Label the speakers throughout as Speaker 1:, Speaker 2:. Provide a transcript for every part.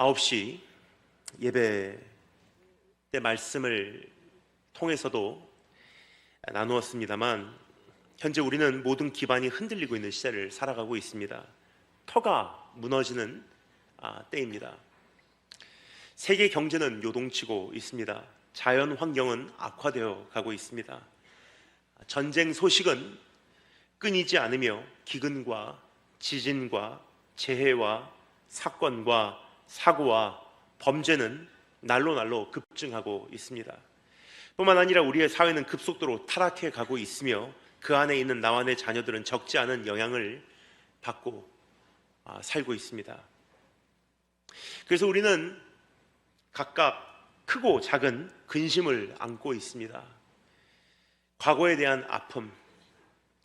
Speaker 1: 9시 예배 때 말씀을 통해서도 나누었습니다만 현재 우리는 모든 기반이 흔들리고 있는 시대를 살아가고 있습니다. 터가 무너지는 때입니다. 세계 경제는 요동치고 있습니다. 자연 환경은 악화되어 가고 있습니다. 전쟁 소식은 끊이지 않으며 기근과 지진과 재해와 사건과 사고와 범죄는 날로 급증하고 있습니다. 뿐만 아니라 우리의 사회는 급속도로 타락해 가고 있으며 그 안에 있는 나와 내 자녀들은 적지 않은 영향을 받고 살고 있습니다. 그래서 우리는 각각 크고 작은 근심을 안고 있습니다. 과거에 대한 아픔,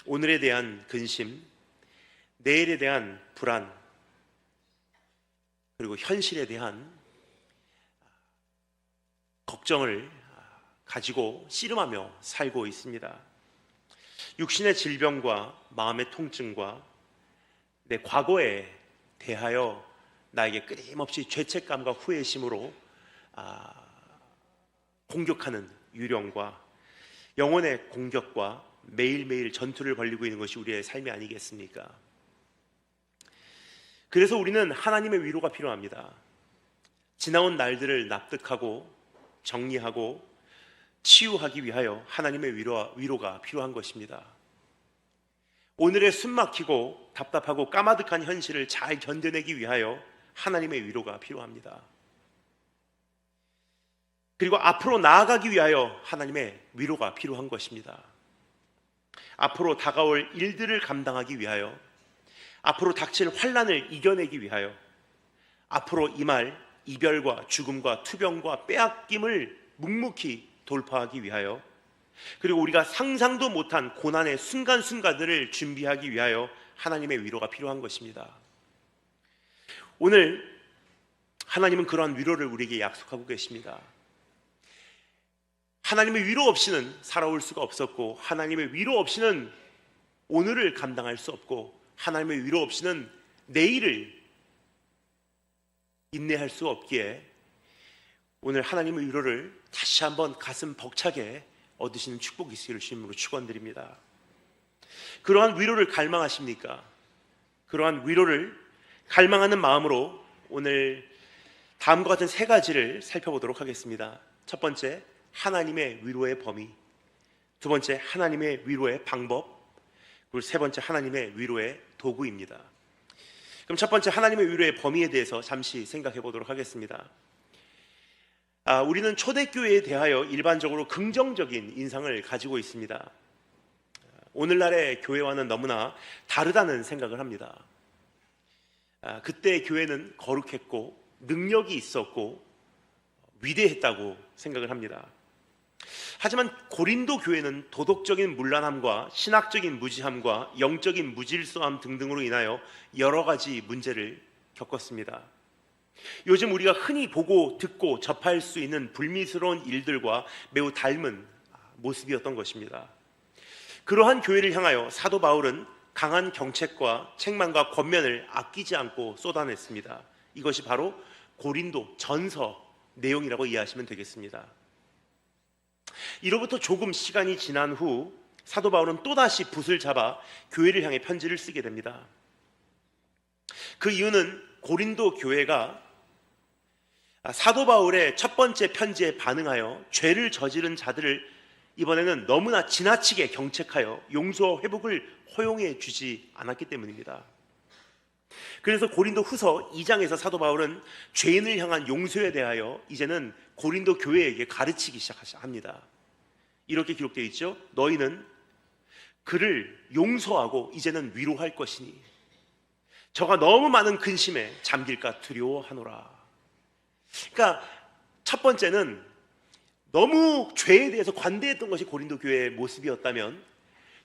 Speaker 1: 오늘에 대한 근심, 내일에 대한 불안, 그리고 현실에 대한 걱정을 가지고 씨름하며 살고 있습니다. 육신의 질병과 마음의 통증과 내 과거에 대하여 나에게 끊임없이 죄책감과 후회심으로 공격하는 유령과 영혼의 공격과 매일매일 전투를 벌이고 있는 것이 우리의 삶이 아니겠습니까? 그래서 우리는 하나님의 위로가 필요합니다. 지나온 날들을 납득하고 정리하고 치유하기 위하여 하나님의 위로가 필요한 것입니다. 오늘의 숨막히고 답답하고 까마득한 현실을 잘 견뎌내기 위하여 하나님의 위로가 필요합니다. 그리고 앞으로 나아가기 위하여 하나님의 위로가 필요한 것입니다. 앞으로 다가올 일들을 감당하기 위하여, 앞으로 닥칠 환난을 이겨내기 위하여, 앞으로 임할 이별과 죽음과 투병과 빼앗김을 묵묵히 돌파하기 위하여, 그리고 우리가 상상도 못한 고난의 순간순간들을 준비하기 위하여 하나님의 위로가 필요한 것입니다. 오늘 하나님은 그러한 위로를 우리에게 약속하고 계십니다. 하나님의 위로 없이는 살아올 수가 없었고, 하나님의 위로 없이는 오늘을 감당할 수 없고, 하나님의 위로 없이는 내일을 인내할 수 없기에 오늘 하나님의 위로를 다시 한번 가슴 벅차게 얻으시는 축복이 있기를 주님으로 축원드립니다. 그러한 위로를 갈망하십니까? 그러한 위로를 갈망하는 마음으로 오늘 다음과 같은 세 가지를 살펴보도록 하겠습니다. 첫 번째, 하나님의 위로의 범위. 두 번째, 하나님의 위로의 방법. 그리고 세 번째, 하나님의 위로의 도구입니다. 그럼 첫 번째, 하나님의 위로의 범위에 대해서 잠시 생각해 보도록 하겠습니다. 우리는 초대교회에 대하여 일반적으로 긍정적인 인상을 가지고 있습니다. 오늘날의 교회와는 너무나 다르다는 생각을 합니다. 그때 교회는 거룩했고 능력이 있었고 위대했다고 생각을 합니다. 하지만 고린도 교회는 도덕적인 문란함과 신학적인 무지함과 영적인 무질서함 등등으로 인하여 여러 가지 문제를 겪었습니다. 요즘 우리가 흔히 보고 듣고 접할 수 있는 불미스러운 일들과 매우 닮은 모습이었던 것입니다. 그러한 교회를 향하여 사도 바울은 강한 경책과 책망과 권면을 아끼지 않고 쏟아냈습니다. 이것이 바로 고린도 전서 내용이라고 이해하시면 되겠습니다. 이로부터 조금 시간이 지난 후 사도 바울은 또다시 붓을 잡아 교회를 향해 편지를 쓰게 됩니다. 그 이유는 고린도 교회가 사도 바울의 첫 번째 편지에 반응하여 죄를 저지른 자들을 이번에는 너무나 지나치게 경책하여 용서와 회복을 허용해 주지 않았기 때문입니다. 그래서 고린도 후서 2장에서 사도 바울은 죄인을 향한 용서에 대하여 이제는 고린도 교회에게 가르치기 시작합니다. 이렇게 기록되어 있죠. 너희는 그를 용서하고 이제는 위로할 것이니 저가 너무 많은 근심에 잠길까 두려워하노라. 그러니까 첫 번째는 너무 죄에 대해서 관대했던 것이 고린도 교회의 모습이었다면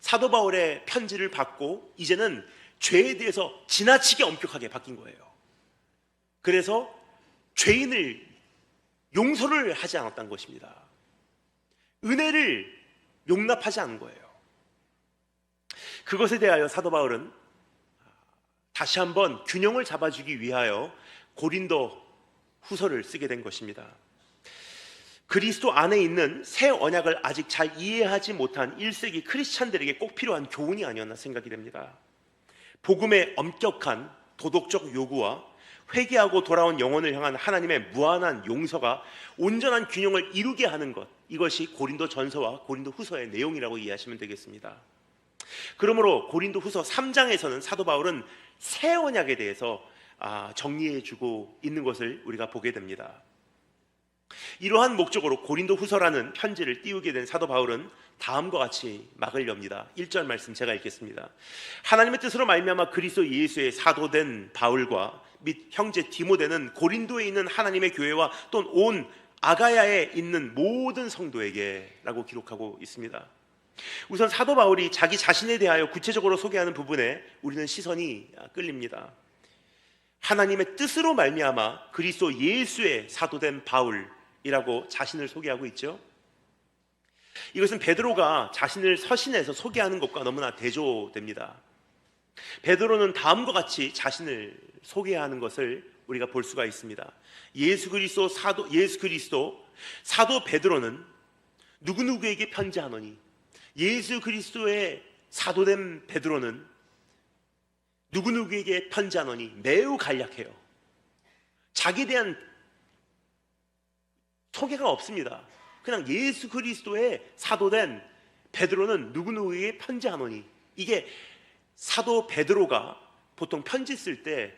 Speaker 1: 사도 바울의 편지를 받고 이제는 죄에 대해서 지나치게 엄격하게 바뀐 거예요. 그래서 죄인을 용서를 하지 않았다는 것입니다. 은혜를 용납하지 않은 거예요. 그것에 대하여 사도 바울은 다시 한번 균형을 잡아주기 위하여 고린도 후서를 쓰게 된 것입니다. 그리스도 안에 있는 새 언약을 아직 잘 이해하지 못한 1세기 크리스찬들에게 꼭 필요한 교훈이 아니었나 생각이 됩니다. 복음의 엄격한 도덕적 요구와 회개하고 돌아온 영혼을 향한 하나님의 무한한 용서가 온전한 균형을 이루게 하는 것, 이것이 고린도 전서와 고린도 후서의 내용이라고 이해하시면 되겠습니다. 그러므로 고린도 후서 3장에서는 사도 바울은 새 언약에 대해서 정리해주고 있는 것을 우리가 보게 됩니다. 이러한 목적으로 고린도 후서라는 편지를 띄우게 된 사도 바울은 다음과 같이 막을 엽니다. 1절 말씀 제가 읽겠습니다. 하나님의 뜻으로 말미암아 그리스도 예수의 사도된 바울과 및 형제 디모데는 고린도에 있는 하나님의 교회와 또 온 아가야에 있는 모든 성도에게 라고 기록하고 있습니다. 우선 사도 바울이 자기 자신에 대하여 구체적으로 소개하는 부분에 우리는 시선이 끌립니다. 하나님의 뜻으로 말미암아 그리스도 예수의 사도된 바울이라고 자신을 소개하고 있죠. 이것은 베드로가 자신을 서신해서 소개하는 것과 너무나 대조됩니다. 베드로는 다음과 같이 자신을 소개하는 것을 우리가 볼 수가 있습니다. 예수 그리스도 사도 베드로는 누구누구에게 편지하노니, 예수 그리스도의 사도된 베드로는 누구누구에게 편지하노니 매우 간략해요. 자기에 대한 소개가 없습니다. 그냥 예수 그리스도의 사도된 베드로는 누구누구에게 편지하노니, 이게 사도 베드로가 보통 편지 쓸 때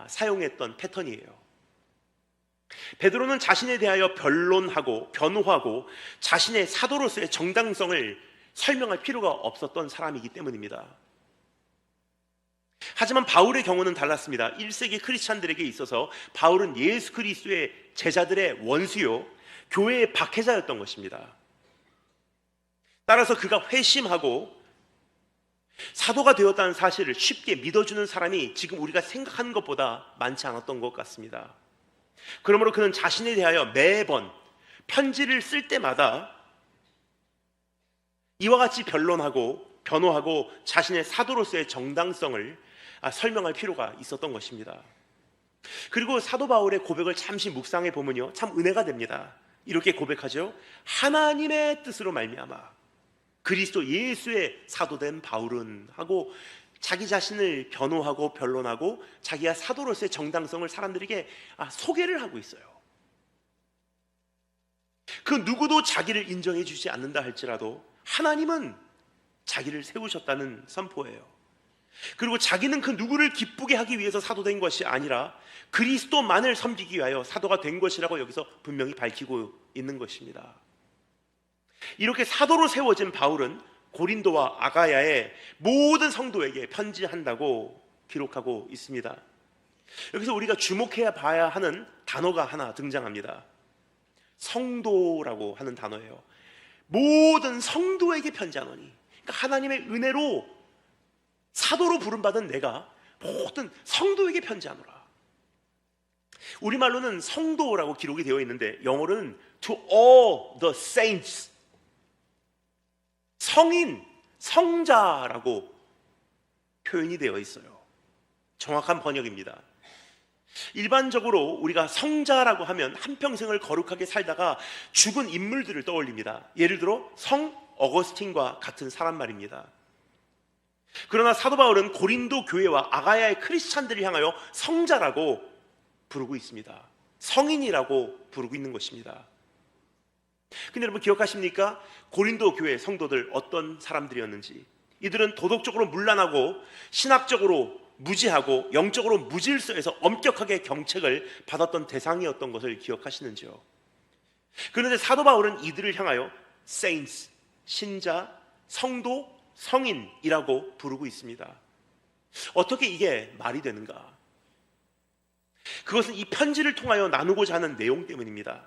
Speaker 1: 사용했던 패턴이에요. 베드로는 자신에 대하여 변론하고 변호하고 자신의 사도로서의 정당성을 설명할 필요가 없었던 사람이기 때문입니다. 하지만 바울의 경우는 달랐습니다. 1세기 크리스찬들에게 있어서 바울은 예수 그리스도의 제자들의 원수요, 교회의 박해자였던 것입니다. 따라서 그가 회심하고 사도가 되었다는 사실을 쉽게 믿어주는 사람이 지금 우리가 생각하는 것보다 많지 않았던 것 같습니다. 그러므로 그는 자신에 대하여 매번 편지를 쓸 때마다 이와 같이 변론하고 변호하고 자신의 사도로서의 정당성을 설명할 필요가 있었던 것입니다. 그리고 사도 바울의 고백을 잠시 묵상해 보면요, 참 은혜가 됩니다. 이렇게 고백하죠. 하나님의 뜻으로 말미암아 그리스도 예수의 사도된 바울은 하고 자기 자신을 변호하고 변론하고 자기가 사도로서의 정당성을 사람들에게 소개를 하고 있어요. 그 누구도 자기를 인정해 주지 않는다 할지라도 하나님은 자기를 세우셨다는 선포예요. 그리고 자기는 그 누구를 기쁘게 하기 위해서 사도된 것이 아니라 그리스도만을 섬기기 위하여 사도가 된 것이라고 여기서 분명히 밝히고 있는 것입니다. 이렇게 사도로 세워진 바울은 고린도와 아가야의 모든 성도에게 편지한다고 기록하고 있습니다. 여기서 우리가 주목해야 봐야 하는 단어가 하나 등장합니다. 성도라고 하는 단어예요. 모든 성도에게 편지하노니, 그러니까 하나님의 은혜로 사도로 부름받은 내가 모든 성도에게 편지하노라. 우리말로는 성도라고 기록이 되어 있는데 영어로는 to all the saints, 성인, 성자라고 표현이 되어 있어요. 정확한 번역입니다. 일반적으로 우리가 성자라고 하면 한평생을 거룩하게 살다가 죽은 인물들을 떠올립니다. 예를 들어 성 어거스틴과 같은 사람 말입니다. 그러나 사도 바울은 고린도 교회와 아가야의 크리스찬들을 향하여 성자라고 부르고 있습니다. 성인이라고 부르고 있는 것입니다. 근데 여러분 기억하십니까? 고린도 교회 성도들 어떤 사람들이었는지. 이들은 도덕적으로 문란하고 신학적으로 무지하고 영적으로 무질서해서 엄격하게 경책을 받았던 대상이었던 것을 기억하시는지요? 그런데 사도 바울은 이들을 향하여 saints, 신자, 성도, 성인이라고 부르고 있습니다. 어떻게 이게 말이 되는가? 그것은 이 편지를 통하여 나누고자 하는 내용 때문입니다.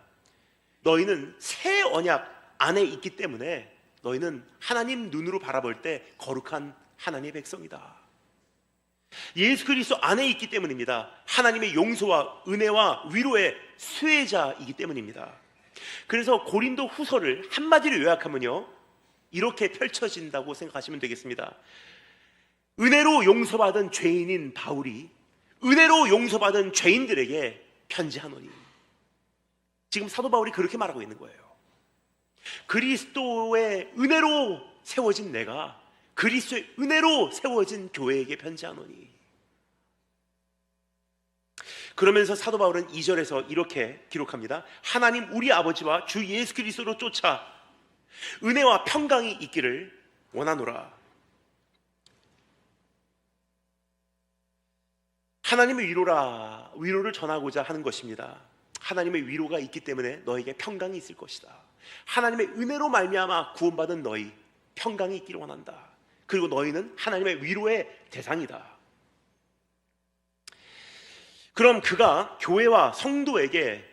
Speaker 1: 너희는 새 언약 안에 있기 때문에 너희는 하나님 눈으로 바라볼 때 거룩한 하나님의 백성이다. 예수 그리스도 안에 있기 때문입니다. 하나님의 용서와 은혜와 위로의 수혜자이기 때문입니다. 그래서 고린도 후서를 한마디로 요약하면요, 이렇게 펼쳐진다고 생각하시면 되겠습니다. 은혜로 용서받은 죄인인 바울이 은혜로 용서받은 죄인들에게 편지하노니, 지금 사도 바울이 그렇게 말하고 있는 거예요. 그리스도의 은혜로 세워진 내가 그리스도의 은혜로 세워진 교회에게 편지하노니. 그러면서 사도 바울은 2절에서 이렇게 기록합니다. 하나님 우리 아버지와 주 예수 그리스도로 쫓아 은혜와 평강이 있기를 원하노라. 하나님의 위로를 전하고자 하는 것입니다. 하나님의 위로가 있기 때문에 너에게 평강이 있을 것이다. 하나님의 은혜로 말미암아 구원받은 너희 평강이 있기를 원한다. 그리고 너희는 하나님의 위로의 대상이다. 그럼 그가 교회와 성도에게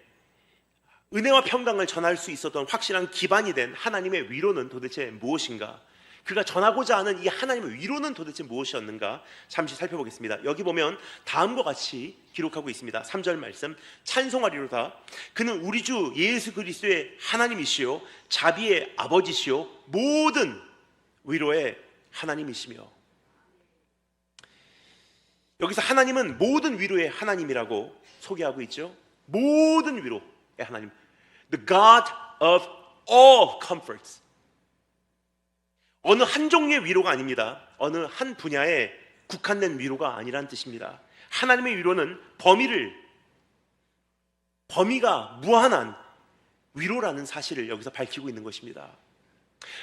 Speaker 1: 은혜와 평강을 전할 수 있었던 확실한 기반이 된 하나님의 위로는 도대체 무엇인가? 그가 전하고자 하는 이 하나님의 위로는 도대체 무엇이었는가? 잠시 살펴보겠습니다. 여기 보면 다음과 같이 기록하고 있습니다. 3절 말씀, 찬송하리로다. 그는 우리 주 예수 그리스도의 하나님이시요 자비의 아버지시요 모든 위로의 하나님이시며. 여기서 하나님은 모든 위로의 하나님이라고 소개하고 있죠. 모든 위로의 하나님, The God of all comforts. 어느 한 종류의 위로가 아닙니다. 어느 한 분야에 국한된 위로가 아니란 뜻입니다. 하나님의 위로는 범위가 무한한 위로라는 사실을 여기서 밝히고 있는 것입니다.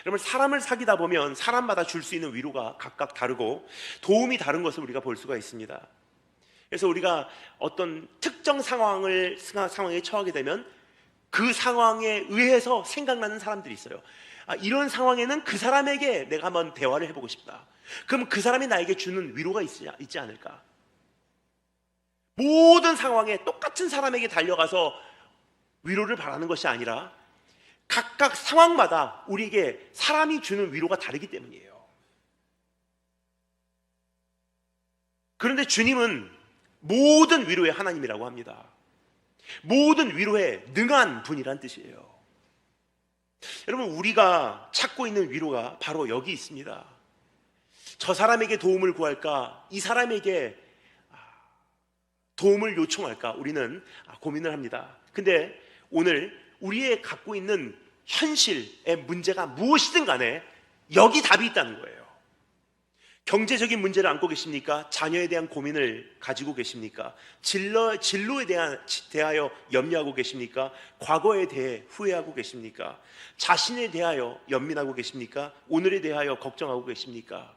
Speaker 1: 여러분, 사람을 사귀다 보면 사람마다 줄 수 있는 위로가 각각 다르고 도움이 다른 것을 우리가 볼 수가 있습니다. 그래서 우리가 어떤 특정 상황에 처하게 되면 그 상황에 의해서 생각나는 사람들이 있어요. 이런 상황에는 그 사람에게 내가 한번 대화를 해보고 싶다. 그럼 그 사람이 나에게 주는 위로가 있지 않을까? 모든 상황에 똑같은 사람에게 달려가서 위로를 바라는 것이 아니라 각각 상황마다 우리에게 사람이 주는 위로가 다르기 때문이에요. 그런데 주님은 모든 위로의 하나님이라고 합니다. 모든 위로에 능한 분이란 뜻이에요. 여러분, 우리가 찾고 있는 위로가 바로 여기 있습니다. 저 사람에게 도움을 구할까? 이 사람에게 도움을 요청할까? 우리는 고민을 합니다. 근데 오늘 우리의 갖고 있는 현실의 문제가 무엇이든 간에 여기 답이 있다는 거예요. 경제적인 문제를 안고 계십니까? 자녀에 대한 고민을 가지고 계십니까? 진로에 대하여 염려하고 계십니까? 과거에 대해 후회하고 계십니까? 자신에 대하여 연민하고 계십니까? 오늘에 대하여 걱정하고 계십니까?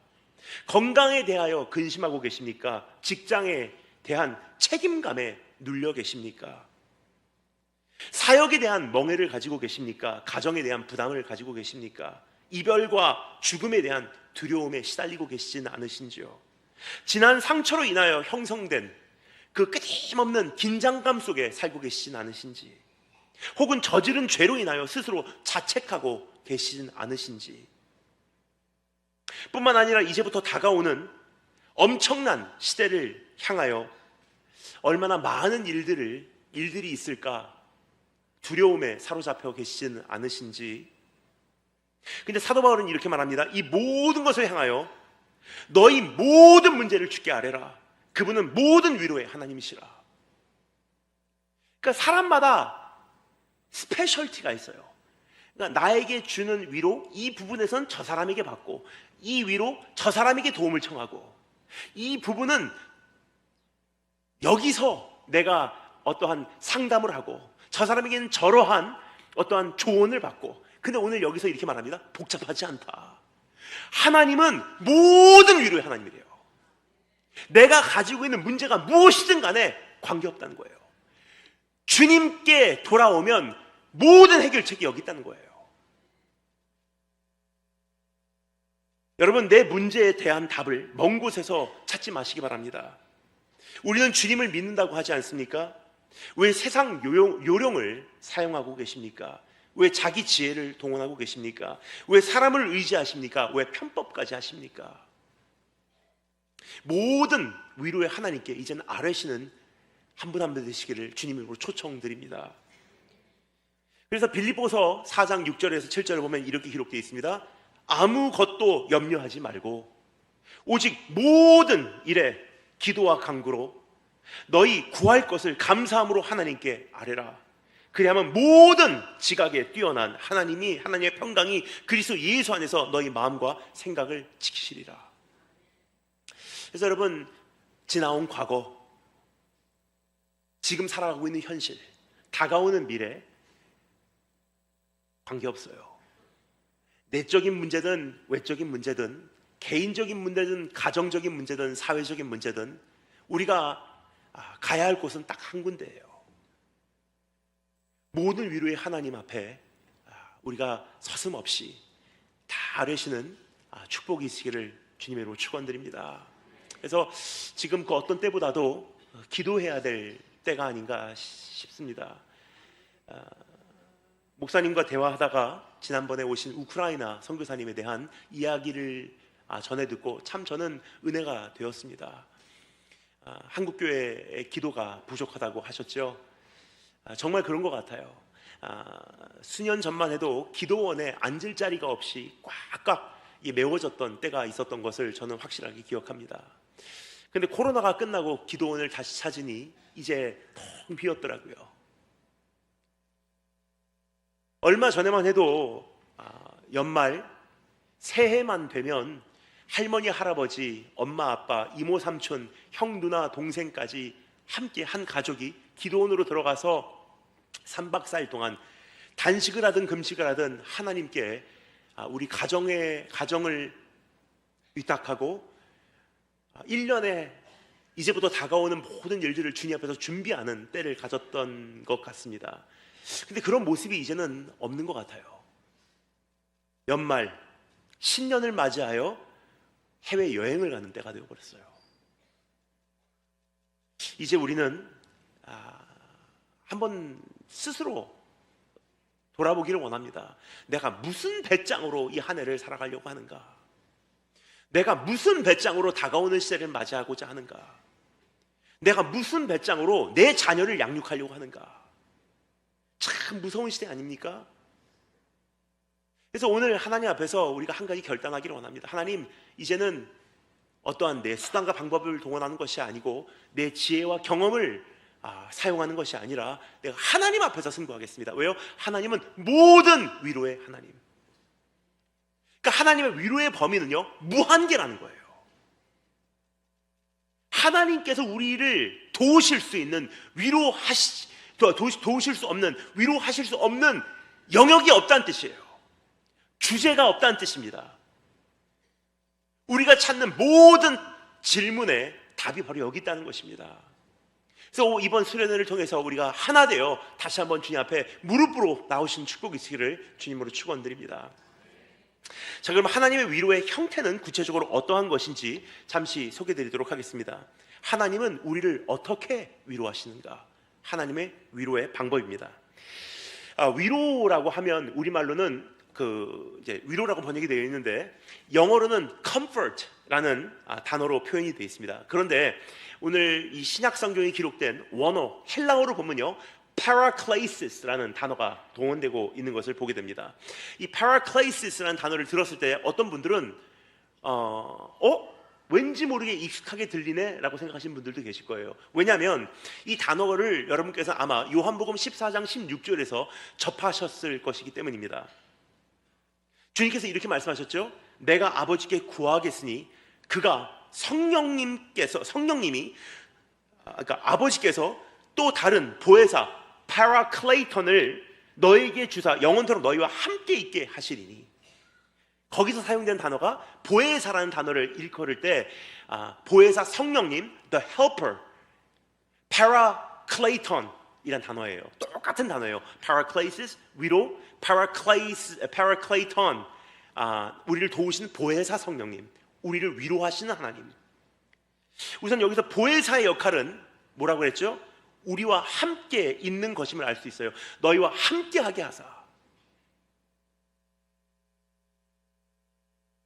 Speaker 1: 건강에 대하여 근심하고 계십니까? 직장에 대한 책임감에 눌려 계십니까? 사역에 대한 멍해를 가지고 계십니까? 가정에 대한 부담을 가지고 계십니까? 이별과 죽음에 대한 두려움에 시달리고 계시지는 않으신지요? 지난 상처로 인하여 형성된 그 끊임없는 긴장감 속에 살고 계시진 않으신지? 혹은 저지른 죄로 인하여 스스로 자책하고 계시진 않으신지? 뿐만 아니라 이제부터 다가오는 엄청난 시대를 향하여 얼마나 많은 일들이 있을까 두려움에 사로잡혀 계시지는 않으신지? 근데 사도 바울은 이렇게 말합니다. 이 모든 것을 향하여 너희 모든 문제를 주께 아뢰라. 그분은 모든 위로의 하나님이시라. 그러니까 사람마다 스페셜티가 있어요. 그러니까 나에게 주는 위로, 이 부분에선 저 사람에게 받고, 이 위로 저 사람에게 도움을 청하고, 이 부분은 여기서 내가 어떠한 상담을 하고, 저 사람에게는 저러한 어떠한 조언을 받고. 근데 오늘 여기서 이렇게 말합니다. 복잡하지 않다. 하나님은 모든 위로의 하나님이래요. 내가 가지고 있는 문제가 무엇이든 간에 관계없다는 거예요. 주님께 돌아오면 모든 해결책이 여기 있다는 거예요. 여러분, 내 문제에 대한 답을 먼 곳에서 찾지 마시기 바랍니다. 우리는 주님을 믿는다고 하지 않습니까? 왜 세상 요령을 사용하고 계십니까? 왜 자기 지혜를 동원하고 계십니까? 왜 사람을 의지하십니까? 왜 편법까지 하십니까? 모든 위로의 하나님께 이제는 아뢰시는 한 분 한 분 되시기를 주님으로 초청드립니다. 그래서 빌립보서 4장 6절에서 7절을 보면 이렇게 기록되어 있습니다. 아무것도 염려하지 말고 오직 모든 일에 기도와 간구로 너희 구할 것을 감사함으로 하나님께 아뢰라. 그리하면 모든 지각에 뛰어난 하나님의 평강이 그리스도 예수 안에서 너희 마음과 생각을 지키시리라. 그래서 여러분, 지나온 과거, 지금 살아가고 있는 현실, 다가오는 미래 관계없어요. 내적인 문제든 외적인 문제든 개인적인 문제든 가정적인 문제든 사회적인 문제든 우리가 가야 할 곳은 딱 한 군데예요. 모든 위로의 하나님 앞에 우리가 서슴없이 다 아뢰시는 축복이 있으기를 주님의 이름으로 축원드립니다. 그래서 지금 그 어떤 때보다도 기도해야 될 때가 아닌가 싶습니다. 목사님과 대화하다가 지난번에 오신 우크라이나 선교사님에 대한 이야기를 전해 듣고 참 저는 은혜가 되었습니다. 한국교회의 기도가 부족하다고 하셨죠. 정말 그런 것 같아요. 수년 전만 해도 기도원에 앉을 자리가 없이 꽉꽉 메워졌던 때가 있었던 것을 저는 확실하게 기억합니다. 근데 코로나가 끝나고 기도원을 다시 찾으니 이제 텅 비었더라고요. 얼마 전에만 해도 연말 새해만 되면 할머니, 할아버지, 엄마, 아빠, 이모, 삼촌, 형, 누나, 동생까지 함께 한 가족이 기도원으로 들어가서 3박 4일 동안 단식을 하든 금식을 하든 하나님께 우리 가정을 위탁하고 1년에 이제부터 다가오는 모든 일들을 주님 앞에서 준비하는 때를 가졌던 것 같습니다. 근데 그런 모습이 이제는 없는 것 같아요. 연말 신년을 맞이하여 해외여행을 가는 때가 되어버렸어요. 이제 우리는 한번 스스로 돌아보기를 원합니다. 내가 무슨 배짱으로 이 한 해를 살아가려고 하는가? 내가 무슨 배짱으로 다가오는 시대를 맞이하고자 하는가? 내가 무슨 배짱으로 내 자녀를 양육하려고 하는가? 참 무서운 시대 아닙니까? 그래서 오늘 하나님 앞에서 우리가 한 가지 결단하기를 원합니다. 하나님, 이제는 어떠한 내 수단과 방법을 동원하는 것이 아니고 내 지혜와 경험을 사용하는 것이 아니라 내가 하나님 앞에서 승부하겠습니다. 왜요? 하나님은 모든 위로의 하나님. 그러니까 하나님의 위로의 범위는요, 무한계라는 거예요. 하나님께서 우리를 도우실 수 있는 도우실 수 없는, 위로하실 수 없는 영역이 없다는 뜻이에요. 주제가 없다는 뜻입니다. 우리가 찾는 모든 질문에 답이 바로 여기 있다는 것입니다. 그래서 이번 수련회를 통해서 우리가 하나 되어 다시 한번 주님 앞에 무릎으로 나오신 축복이 있기를 주님으로 축원드립니다. 자, 그럼 하나님의 위로의 형태는 구체적으로 어떠한 것인지 잠시 소개드리도록 하겠습니다. 하나님은 우리를 어떻게 위로하시는가? 하나님의 위로의 방법입니다. 위로라고 하면 우리말로는 이제 위로라고 번역이 되어 있는데 영어로는 comfort라는 단어로 표현이 되어 있습니다. 그런데 오늘 이 신약 성경에 기록된 원어 헬라어로 보면요, paraclesis라는 단어가 동원되고 있는 것을 보게 됩니다. 이 paraclesis라는 단어를 들었을 때 어떤 분들은 왠지 모르게 익숙하게 들리네 라고 생각하시는 분들도 계실 거예요. 왜냐하면 이 단어를 여러분께서 아마 요한복음 14장 16절에서 접하셨을 것이기 때문입니다. 주님께서 이렇게 말씀하셨죠. 내가 아버지께 구하겠으니 그가 성령님이 그러니까 아버지께서 또 다른 보혜사 파라클레이턴을 너에게 주사 영원토록 너희와 함께 있게 하시리니, 거기서 사용된 단어가 보혜사라는 단어를 일컬을 때 보혜사 성령님, the helper, paracleton 이란 단어예요. 똑같은 단어예요. paraclesis, 위로, paracleton, 우리를 도우시는 보혜사 성령님, 우리를 위로하시는 하나님. 우선 여기서 보혜사의 역할은 뭐라고 했죠? 우리와 함께 있는 것임을 알 수 있어요. 너희와 함께하게 하사.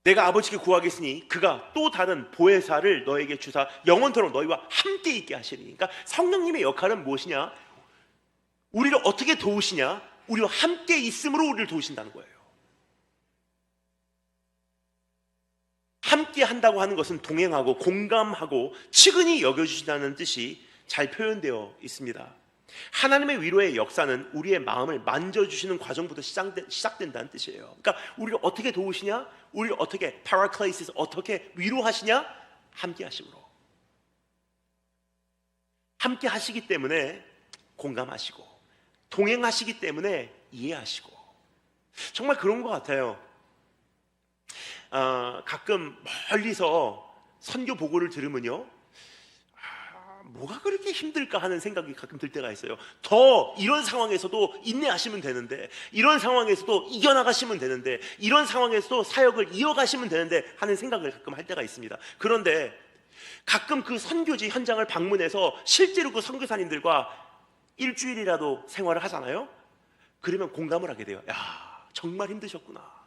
Speaker 1: 내가 아버지께 구하겠으니 그가 또 다른 보혜사를 너에게 주사 영원토록 너희와 함께 있게 하시니. 그러니까 성령님의 역할은 무엇이냐? 우리를 어떻게 도우시냐? 우리와 함께 있음으로 우리를 도우신다는 거예요. 함께 한다고 하는 것은 동행하고 공감하고 측은히 여겨주신다는 뜻이 잘 표현되어 있습니다. 하나님의 위로의 역사는 우리의 마음을 만져주시는 과정부터 시작된다는 뜻이에요. 그러니까 우리를 어떻게 도우시냐? 우리를 어떻게 파라클레이시스 어떻게 위로하시냐? 함께 하심으로. 함께 하시기 때문에 공감하시고, 동행하시기 때문에 이해하시고. 정말 그런 것 같아요. 가끔 멀리서 선교 보고를 들으면요, 뭐가 그렇게 힘들까 하는 생각이 가끔 들 때가 있어요. 더 이런 상황에서도 인내하시면 되는데, 이런 상황에서도 이겨나가시면 되는데, 이런 상황에서도 사역을 이어가시면 되는데 하는 생각을 가끔 할 때가 있습니다. 그런데 가끔 그 선교지 현장을 방문해서 실제로 그 선교사님들과 일주일이라도 생활을 하잖아요. 그러면 공감을 하게 돼요. 야, 정말 힘드셨구나.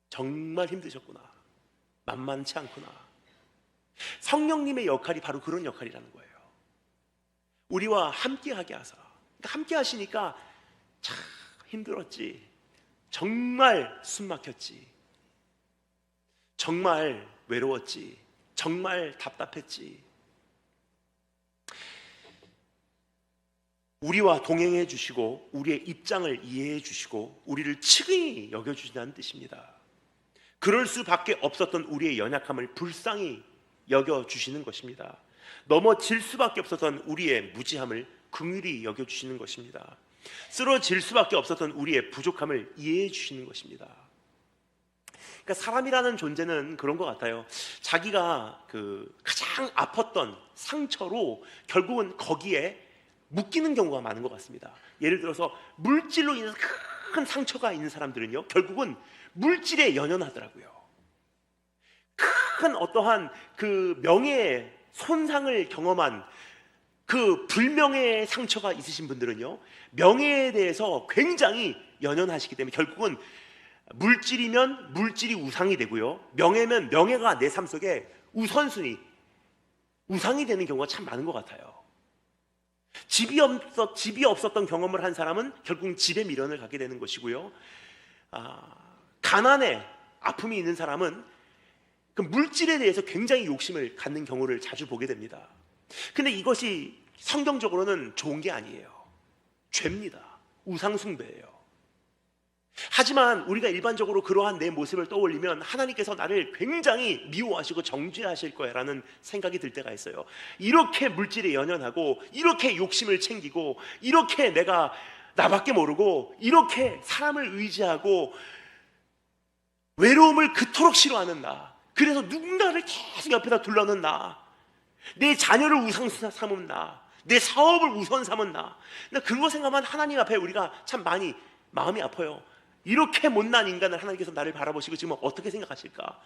Speaker 1: 정말 힘드셨구나. 만만치 않구나. 성령님의 역할이 바로 그런 역할이라는 거예요. 우리와 함께하게 하사. 그러니까 함께 하시니까 참 힘들었지. 정말 숨 막혔지. 정말 외로웠지. 정말 답답했지. 우리와 동행해 주시고 우리의 입장을 이해해 주시고 우리를 측은히 여겨주신다는 뜻입니다. 그럴 수밖에 없었던 우리의 연약함을 불쌍히 여겨주시는 것입니다. 넘어질 수밖에 없었던 우리의 무지함을 긍휼히 여겨주시는 것입니다. 쓰러질 수밖에 없었던 우리의 부족함을 이해해 주시는 것입니다. 그러니까 사람이라는 존재는 그런 것 같아요. 자기가 가장 아팠던 상처로 결국은 거기에 묶이는 경우가 많은 것 같습니다. 예를 들어서 물질로 인해서 큰 상처가 있는 사람들은요, 결국은 물질에 연연하더라고요. 큰 어떠한 그 명예의 손상을 경험한 그 불명예의 상처가 있으신 분들은요, 명예에 대해서 굉장히 연연하시기 때문에 결국은 물질이면 물질이 우상이 되고요, 명예면 명예가 내 삶 속에 우선순위, 우상이 되는 경우가 참 많은 것 같아요. 집이 없었던 경험을 한 사람은 결국 집에 미련을 갖게 되는 것이고요, 가난에 아픔이 있는 사람은 그 물질에 대해서 굉장히 욕심을 갖는 경우를 자주 보게 됩니다. 근데 이것이 성경적으로는 좋은 게 아니에요. 죄입니다. 우상숭배예요. 하지만 우리가 일반적으로 그러한 내 모습을 떠올리면 하나님께서 나를 굉장히 미워하시고 정죄하실 거야라는 생각이 들 때가 있어요. 이렇게 물질에 연연하고, 이렇게 욕심을 챙기고, 이렇게 내가 나밖에 모르고, 이렇게 사람을 의지하고 외로움을 그토록 싫어하는 나, 그래서 누군가를 계속 옆에다 둘러는 나, 내 자녀를 우상 삼은 나, 내 사업을 우선 삼은 나, 그거 생각하면 하나님 앞에 우리가 참 많이 마음이 아파요. 이렇게 못난 인간을 하나님께서 나를 바라보시고 지금 어떻게 생각하실까?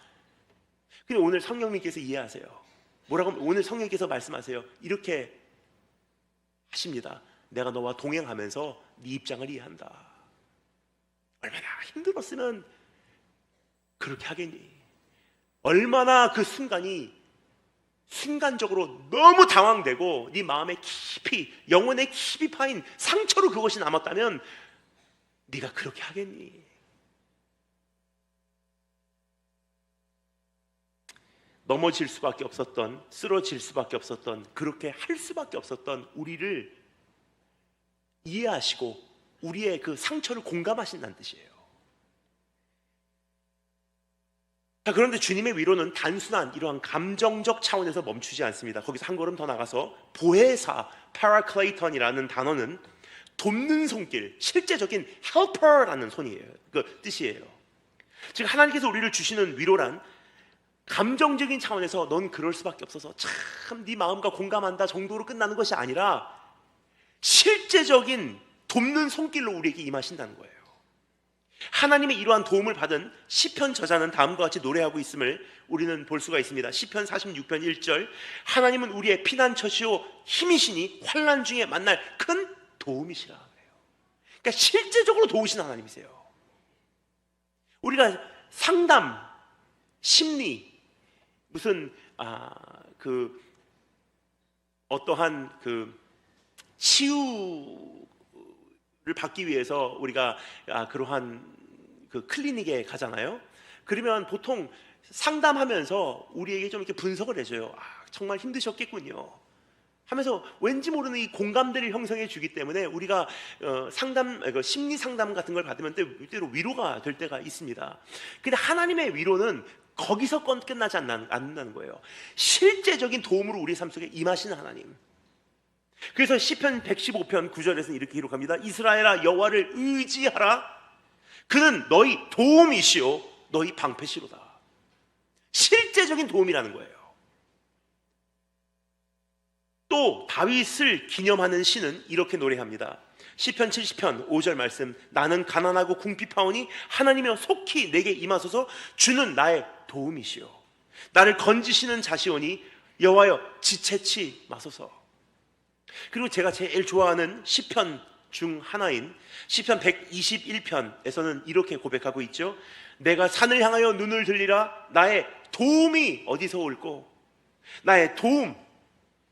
Speaker 1: 근데 오늘 성령님께서 이해하세요. 뭐라고 하면 오늘 성령님께서 말씀하세요. 이렇게 하십니다. 내가 너와 동행하면서 네 입장을 이해한다. 얼마나 힘들었으면 그렇게 하겠니? 얼마나 그 순간적으로 너무 당황되고 네 마음에 깊이, 영혼에 깊이 파인 상처로 그것이 남았다면 네가 그렇게 하겠니? 넘어질 수밖에 없었던, 쓰러질 수밖에 없었던, 그렇게 할 수밖에 없었던 우리를 이해하시고 우리의 그 상처를 공감하신다는 뜻이에요. 자, 그런데 주님의 위로는 단순한 이러한 감정적 차원에서 멈추지 않습니다. 거기서 한 걸음 더 나가서 보혜사, 파라클레이턴이라는 단어는 돕는 손길, 실제적인 helper라는 손이에요. 그 뜻이에요. 즉 하나님께서 우리를 주시는 위로란 감정적인 차원에서 넌 그럴 수밖에 없어서 참 네 마음과 공감한다 정도로 끝나는 것이 아니라 실제적인 돕는 손길로 우리에게 임하신다는 거예요. 하나님의 이러한 도움을 받은 시편 저자는 다음과 같이 노래하고 있음을 우리는 볼 수가 있습니다. 시편 46편 1절, 하나님은 우리의 피난처시오 힘이시니 환난 중에 만날 큰 도움이시라 그래요. 그러니까 실제적으로 도우시는 하나님이세요. 우리가 상담, 심리, 무슨 어떠한 치유를 받기 위해서 우리가 그러한 그 클리닉에 가잖아요. 그러면 보통 상담하면서 우리에게 좀 이렇게 분석을 해줘요. 정말 힘드셨겠군요. 하면서 왠지 모르는 이 공감대를 형성해 주기 때문에 우리가 심리 상담 같은 걸 받으면 때로 위로가 될 때가 있습니다. 근데 하나님의 위로는 거기서 끝나지 않는다는 거예요. 실제적인 도움으로 우리 삶 속에 임하시는 하나님. 그래서 시편 115편 9절에서는 이렇게 기록합니다. 이스라엘아, 여호와를 의지하라. 그는 너희 도움이시오 너희 방패시로다. 실제적인 도움이라는 거예요. 또 다윗을 기념하는 시는 이렇게 노래합니다. 시편 70편 5절 말씀. 나는 가난하고 궁핍하오니 하나님이여 속히 내게 임하소서. 주는 나의 도움이시오 나를 건지시는 자시오니 여호와여 지체치 마소서. 그리고 제가 제일 좋아하는 시편 중 하나인 시편 121편에서는 이렇게 고백하고 있죠. 내가 산을 향하여 눈을 들리라. 나의 도움이 어디서 올꼬? 나의 도움,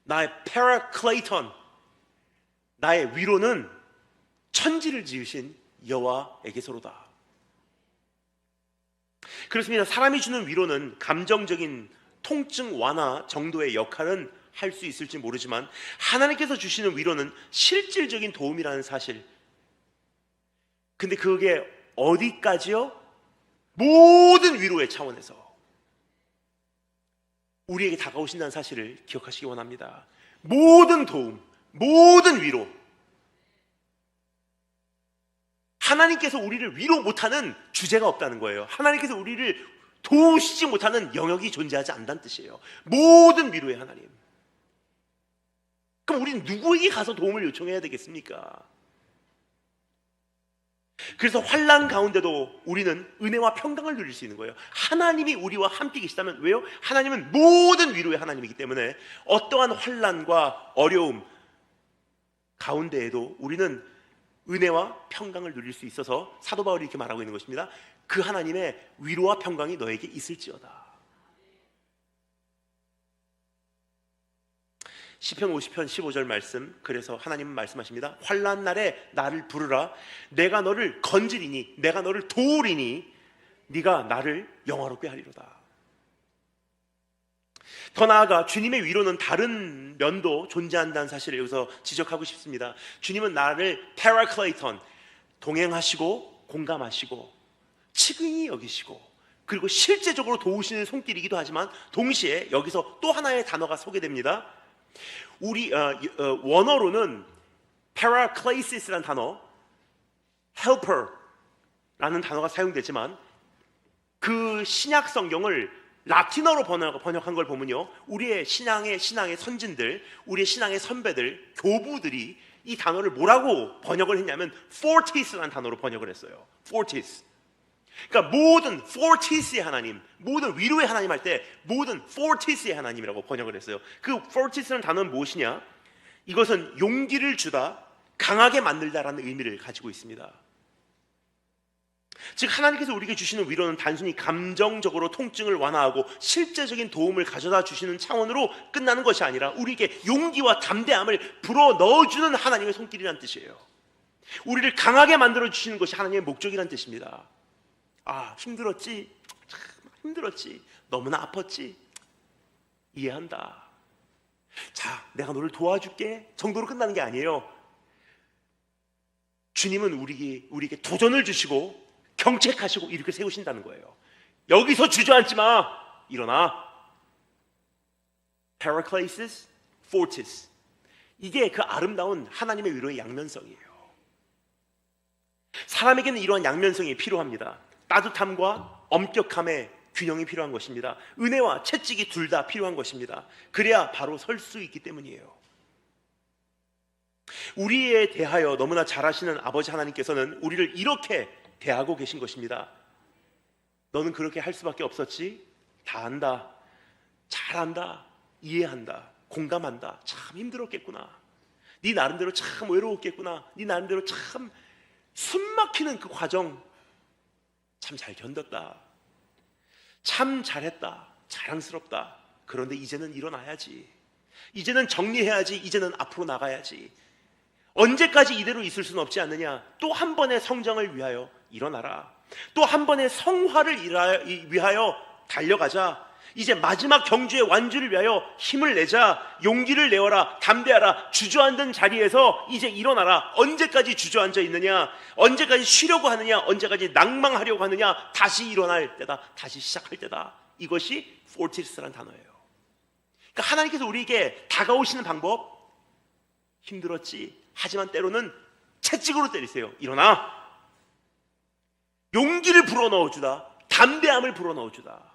Speaker 1: 나의 파라클레이톤, 나의 위로는 천지를 지으신 여호와에게서로다. 그렇습니다. 사람이 주는 위로는 감정적인 통증 완화 정도의 역할은 할 수 있을지 모르지만 하나님께서 주시는 위로는 실질적인 도움이라는 사실. 근데 그게 어디까지요? 모든 위로의 차원에서 우리에게 다가오신다는 사실을 기억하시기 원합니다. 모든 도움, 모든 위로. 하나님께서 우리를 위로 못하는 주제가 없다는 거예요. 하나님께서 우리를 도우시지 못하는 영역이 존재하지 않다는 뜻이에요. 모든 위로의 하나님. 그럼 우리는 누구에게 가서 도움을 요청해야 되겠습니까? 그래서 환난 가운데도 우리는 은혜와 평강을 누릴 수 있는 거예요. 하나님이 우리와 함께 계시다면. 왜요? 하나님은 모든 위로의 하나님이기 때문에 어떠한 환난과 어려움 가운데에도 우리는 은혜와 평강을 누릴 수 있어서 사도 바울이 이렇게 말하고 있는 것입니다. 그 하나님의 위로와 평강이 너에게 있을지어다. 시편 50편 15절 말씀. 그래서 하나님은 말씀하십니다. 환난 날에 나를 부르라. 내가 너를 건지리니, 내가 너를 도우리니 네가 나를 영화롭게 하리로다. 더 나아가 주님의 위로는 다른 면도 존재한다는 사실을 여기서 지적하고 싶습니다. 주님은 나를 파라클레이톤, 동행하시고 공감하시고 측은히 여기시고 그리고 실제적으로 도우시는 손길이기도 하지만 동시에 여기서 또 하나의 단어가 소개됩니다. 우리 원어로는 paraclasis라는 단어, helper라는 단어가 사용되지만 그 신약 성경을 라틴어로 번역한 걸 보면요, 우리의 신앙의 선진들, 우리의 신앙의 선배들, 교부들이 이 단어를 뭐라고 번역을 했냐면 fortis라는 단어로 번역을 했어요. fortis. 그러니까 모든 fortis의 하나님, 모든 위로의 하나님 할 때 모든 fortis의 하나님이라고 번역을 했어요. 그 fortis라는 단어는 무엇이냐? 이것은 용기를 주다, 강하게 만들다라는 의미를 가지고 있습니다. 즉 하나님께서 우리에게 주시는 위로는 단순히 감정적으로 통증을 완화하고 실제적인 도움을 가져다 주시는 차원으로 끝나는 것이 아니라 우리에게 용기와 담대함을 불어 넣어주는 하나님의 손길이라는 뜻이에요. 우리를 강하게 만들어 주시는 것이 하나님의 목적이라는 뜻입니다. 아, 힘들었지? 참 힘들었지? 너무나 아팠지? 이해한다. 자, 내가 너를 도와줄게 정도로 끝나는 게 아니에요. 주님은 우리에게 도전을 주시고 경책하시고 이렇게 세우신다는 거예요. 여기서 주저앉지 마. 일어나. Paraclesis, fortis. 이게 그 아름다운 하나님의 위로의 양면성이에요. 사람에게는 이러한 양면성이 필요합니다. 따뜻함과 엄격함의 균형이 필요한 것입니다. 은혜와 채찍이 둘 다 필요한 것입니다. 그래야 바로 설 수 있기 때문이에요. 우리에 대하여 너무나 잘 아시는 아버지 하나님께서는 우리를 이렇게 대하고 계신 것입니다. 너는 그렇게 할 수밖에 없었지? 다 안다, 잘한다, 이해한다, 공감한다. 참 힘들었겠구나. 네 나름대로 참 외로웠겠구나. 네 나름대로 참 숨막히는 그 과정 참 잘 견뎠다. 참 잘했다. 자랑스럽다. 그런데 이제는 일어나야지. 이제는 정리해야지. 이제는 앞으로 나가야지. 언제까지 이대로 있을 수는 없지 않느냐. 또 한 번의 성장을 위하여 일어나라. 또 한 번의 성화를 위하여 달려가자. 이제 마지막 경주의 완주를 위하여 힘을 내자. 용기를 내어라. 담대하라. 주저앉은 자리에서 이제 일어나라. 언제까지 주저앉아 있느냐? 언제까지 쉬려고 하느냐? 언제까지 낭망하려고 하느냐? 다시 일어날 때다. 다시 시작할 때다. 이것이 fortis라는 단어예요. 그러니까 하나님께서 우리에게 다가오시는 방법, 힘들었지. 하지만 때로는 채찍으로 때리세요. 일어나. 용기를 불어넣어주다. 담대함을 불어넣어주다.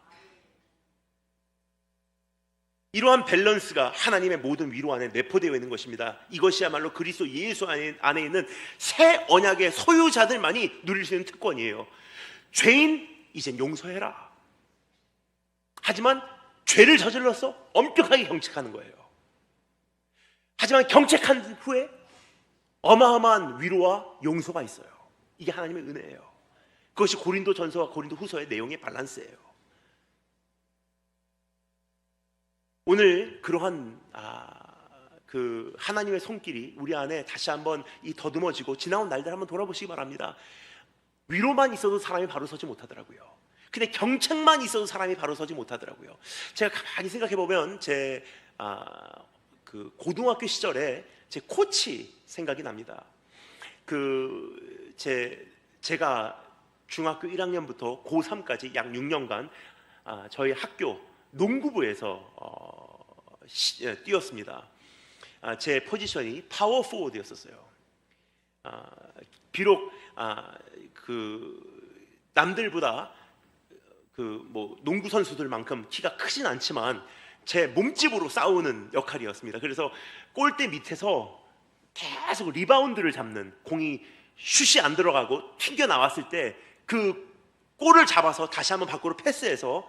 Speaker 1: 이러한 밸런스가 하나님의 모든 위로 안에 내포되어 있는 것입니다. 이것이야말로 그리스도 예수 안에 있는 새 언약의 소유자들만이 누릴 수 있는 특권이에요. 죄인 이젠 용서해라. 하지만 죄를 저질렀어? 엄격하게 경책하는 거예요. 하지만 경책한 후에 어마어마한 위로와 용서가 있어요. 이게 하나님의 은혜예요. 그것이 고린도전서와 고린도후서의 내용의 밸런스예요. 오늘 그러한 그 하나님의 손길이 우리 안에 다시 한번 이 더듬어지고 지나온 날들 한번 돌아보시기 바랍니다. 위로만 있어도 사람이 바로 서지 못하더라고요. 근데 경책만 있어도 사람이 바로 서지 못하더라고요. 제가 가만히 생각해 보면 제 그 고등학교 시절에 제 코치 생각이 납니다. 제가 중학교 1학년부터 고3까지 약 6년간 저희 학교 농구부에서 뛰었습니다. 제 포지션이 파워 포워드였었어요. 비록 그 남들보다 농구 선수들만큼 키가 크진 않지만 제 몸집으로 싸우는 역할이었습니다. 그래서 골대 밑에서 계속 리바운드를 잡는, 공이 슛이 안 들어가고 튕겨 나왔을 때 그 골을 잡아서 다시 한번 밖으로 패스해서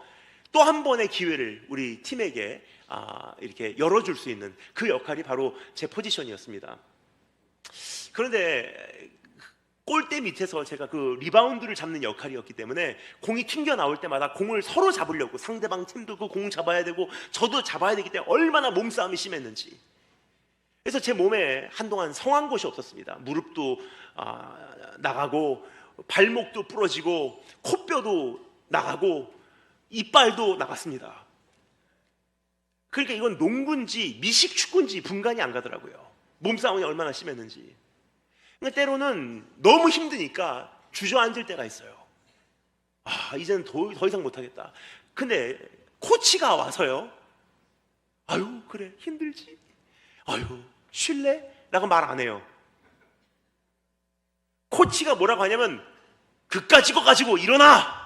Speaker 1: 또 한 번의 기회를 우리 팀에게 이렇게 열어줄 수 있는 그 역할이 바로 제 포지션이었습니다. 그런데 골대 밑에서 제가 그 리바운드를 잡는 역할이었기 때문에 공이 튕겨 나올 때마다 공을 서로 잡으려고, 상대방 팀도 그 공 잡아야 되고 저도 잡아야 되기 때문에 얼마나 몸싸움이 심했는지. 그래서 제 몸에 한동안 성한 곳이 없었습니다. 무릎도 나가고 발목도 부러지고 코뼈도 나가고 이빨도 나갔습니다. 그러니까 이건 농구인지 미식축구인지 분간이 안 가더라고요. 몸싸움이 얼마나 심했는지. 그러니까 때로는 너무 힘드니까 주저앉을 때가 있어요. 이제는 더 이상 못하겠다. 근데 코치가 와서요, 아유 그래 힘들지, 아유 쉴래? 라고 말 안 해요. 코치가 뭐라고 하냐면 그까짓 거 가지고 일어나.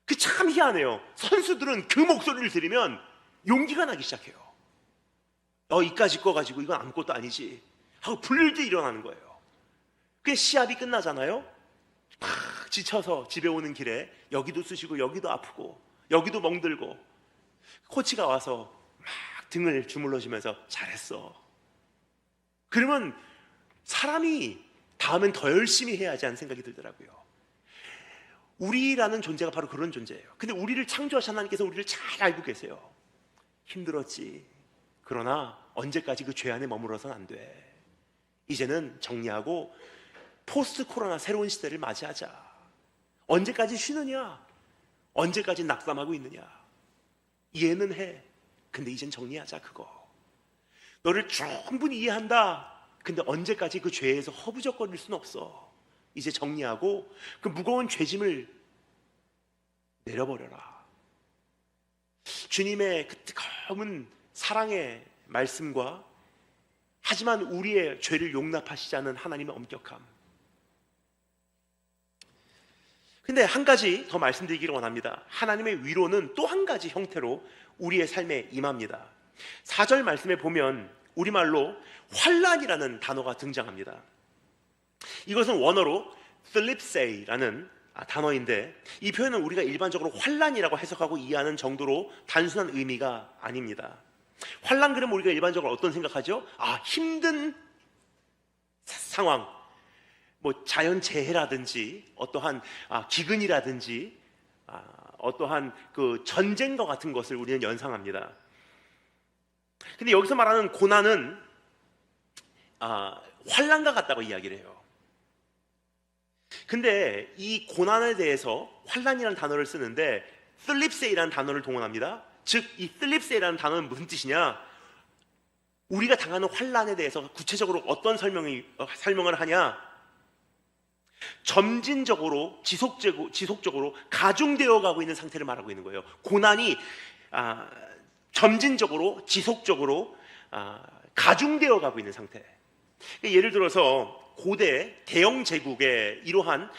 Speaker 1: 그 참 희한해요. 선수들은 그 목소리를 들으면 용기가 나기 시작해요. 이까짓 거 가지고 이건 아무것도 아니지 하고 불릴 때 일어나는 거예요. 그 시합이 끝나잖아요. 막 지쳐서 집에 오는 길에 여기도 쑤시고 여기도 아프고 여기도 멍들고 코치가 와서 막 등을 주물러주면서 잘했어. 그러면 사람이 다음엔 더 열심히 해야지 하는 생각이 들더라고요. 우리라는 존재가 바로 그런 존재예요. 근데 우리를 창조하신 하나님께서 우리를 잘 알고 계세요. 힘들었지. 그러나 언제까지 그 죄 안에 머물러서는 안 돼. 이제는 정리하고 포스트 코로나 새로운 시대를 맞이하자. 언제까지 쉬느냐? 언제까지 낙담하고 있느냐? 이해는 해. 근데 이젠 정리하자 그거. 너를 충분히 이해한다. 근데 언제까지 그 죄에서 허부적거릴 수는 없어. 이제 정리하고 그 무거운 죄짐을 내려버려라. 주님의 그 뜨거운 사랑의 말씀과 하지만 우리의 죄를 용납하시지 않은 하나님의 엄격함. 근데 한 가지 더 말씀드리기를 원합니다. 하나님의 위로는 또 한 가지 형태로 우리의 삶에 임합니다. 4절 말씀에 보면 우리말로 환난이라는 단어가 등장합니다. 이것은 원어로 thlipsei라는 단어인데 이 표현은 우리가 일반적으로 환난이라고 해석하고 이해하는 정도로 단순한 의미가 아닙니다. 환난 그러면 우리가 일반적으로 어떤 생각하죠? 힘든 상황, 자연재해라든지 어떠한 기근이라든지 어떠한 그 전쟁과 같은 것을 우리는 연상합니다. 근데 여기서 말하는 고난은 환난과 같다고 이야기를 해요. 근데 이 고난에 대해서 환난이라는 단어를 쓰는데 슬립세이라는 단어를 동원합니다. 즉, 이 슬립세이라는 단어는 무슨 뜻이냐? 우리가 당하는 환난에 대해서 구체적으로 어떤 설명을 하냐? 점진적으로 지속적으로 가중되어 가고 있는 상태를 말하고 있는 거예요. 고난이 점진적으로 지속적으로 가중되어 가고 있는 상태. 예를 들어서 고대 대영 제국의 이러한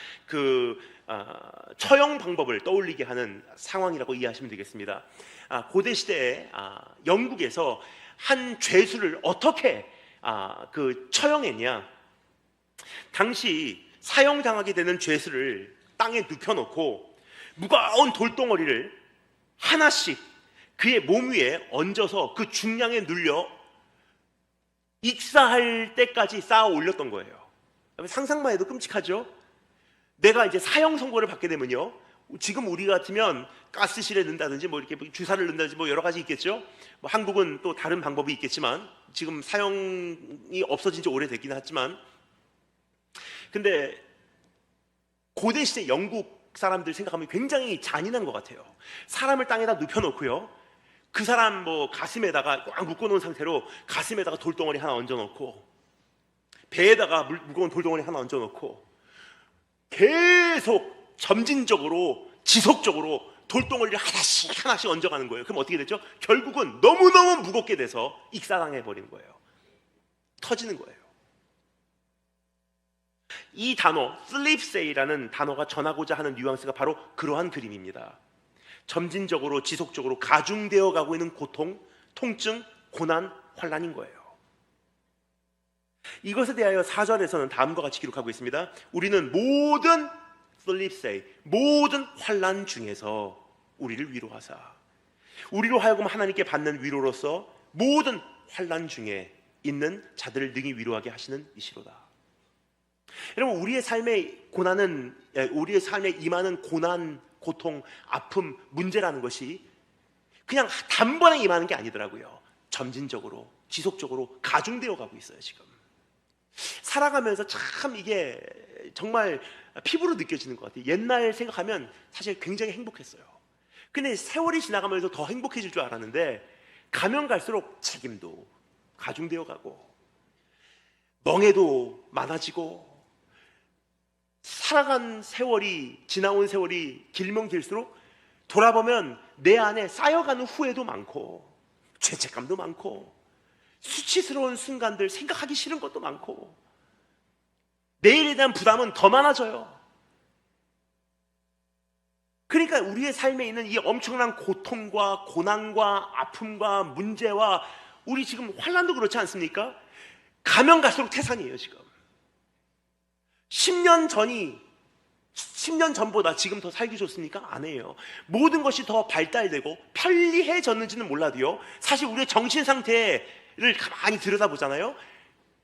Speaker 1: 처형 방법을 떠올리게 하는 상황이라고 이해하시면 되겠습니다. 고대 시대에 영국에서 한 죄수를 어떻게 처형했냐? 당시 사형당하게 되는 죄수를 땅에 눕혀놓고 무거운 돌덩어리를 하나씩 그의 몸 위에 얹어서 그 중량에 눌려 익사할 때까지 쌓아 올렸던 거예요. 상상만 해도 끔찍하죠? 내가 이제 사형 선고를 받게 되면요, 지금 우리 같으면 가스실에 넣는다든지 뭐 이렇게 주사를 넣는다든지 뭐 여러 가지 있겠죠. 뭐 한국은 또 다른 방법이 있겠지만 지금 사형이 없어진 지 오래됐긴 하지만, 근데 고대 시대 영국 사람들 생각하면 굉장히 잔인한 것 같아요. 사람을 땅에다 눕혀놓고요, 그 사람 뭐 가슴에다가 꽉 묶어놓은 상태로 가슴에다가 돌덩어리 하나 얹어놓고 배에다가 무거운 돌덩어리 하나 얹어놓고 계속 점진적으로 지속적으로 돌덩어리를 하나씩 얹어가는 거예요. 그럼 어떻게 되죠? 결국은 너무너무 무겁게 돼서 익사당해 버리는 거예요. 터지는 거예요. 이 단어 슬립세이라는 단어가 전하고자 하는 뉘앙스가 바로 그러한 그림입니다. 점진적으로 지속적으로 가중되어 가고 있는 고통, 통증, 고난, 환난인 거예요. 이것에 대하여 4절에서는 다음과 같이 기록하고 있습니다. 우리는 모든 슬립세이, 모든 환난 중에서 우리를 위로하사, 우리로 하여금 하나님께 받는 위로로서 모든 환난 중에 있는 자들을 능히 위로하게 하시는 이시로다. 여러분, 우리의 삶에 임하는 고난, 고통, 아픔, 문제라는 것이 그냥 단번에 임하는 게 아니더라고요. 점진적으로, 지속적으로 가중되어 가고 있어요. 지금 살아가면서 참 이게 정말 피부로 느껴지는 것 같아요. 옛날 생각하면 사실 굉장히 행복했어요. 근데 세월이 지나가면서 더 행복해질 줄 알았는데 가면 갈수록 책임도 가중되어 가고 멍해도 많아지고, 살아간 세월이, 지나온 세월이 길면 길수록 돌아보면 내 안에 쌓여가는 후회도 많고 죄책감도 많고 수치스러운 순간들, 생각하기 싫은 것도 많고 내일에 대한 부담은 더 많아져요. 그러니까 우리의 삶에 있는 이 엄청난 고통과 고난과 아픔과 문제와, 우리 지금 환난도 그렇지 않습니까? 가면 갈수록 태산이에요. 지금 10년 전보다 지금 더 살기 좋습니까? 아니에요. 모든 것이 더 발달되고 편리해졌는지는 몰라도요, 사실 우리의 정신 상태를 가만히 들여다보잖아요.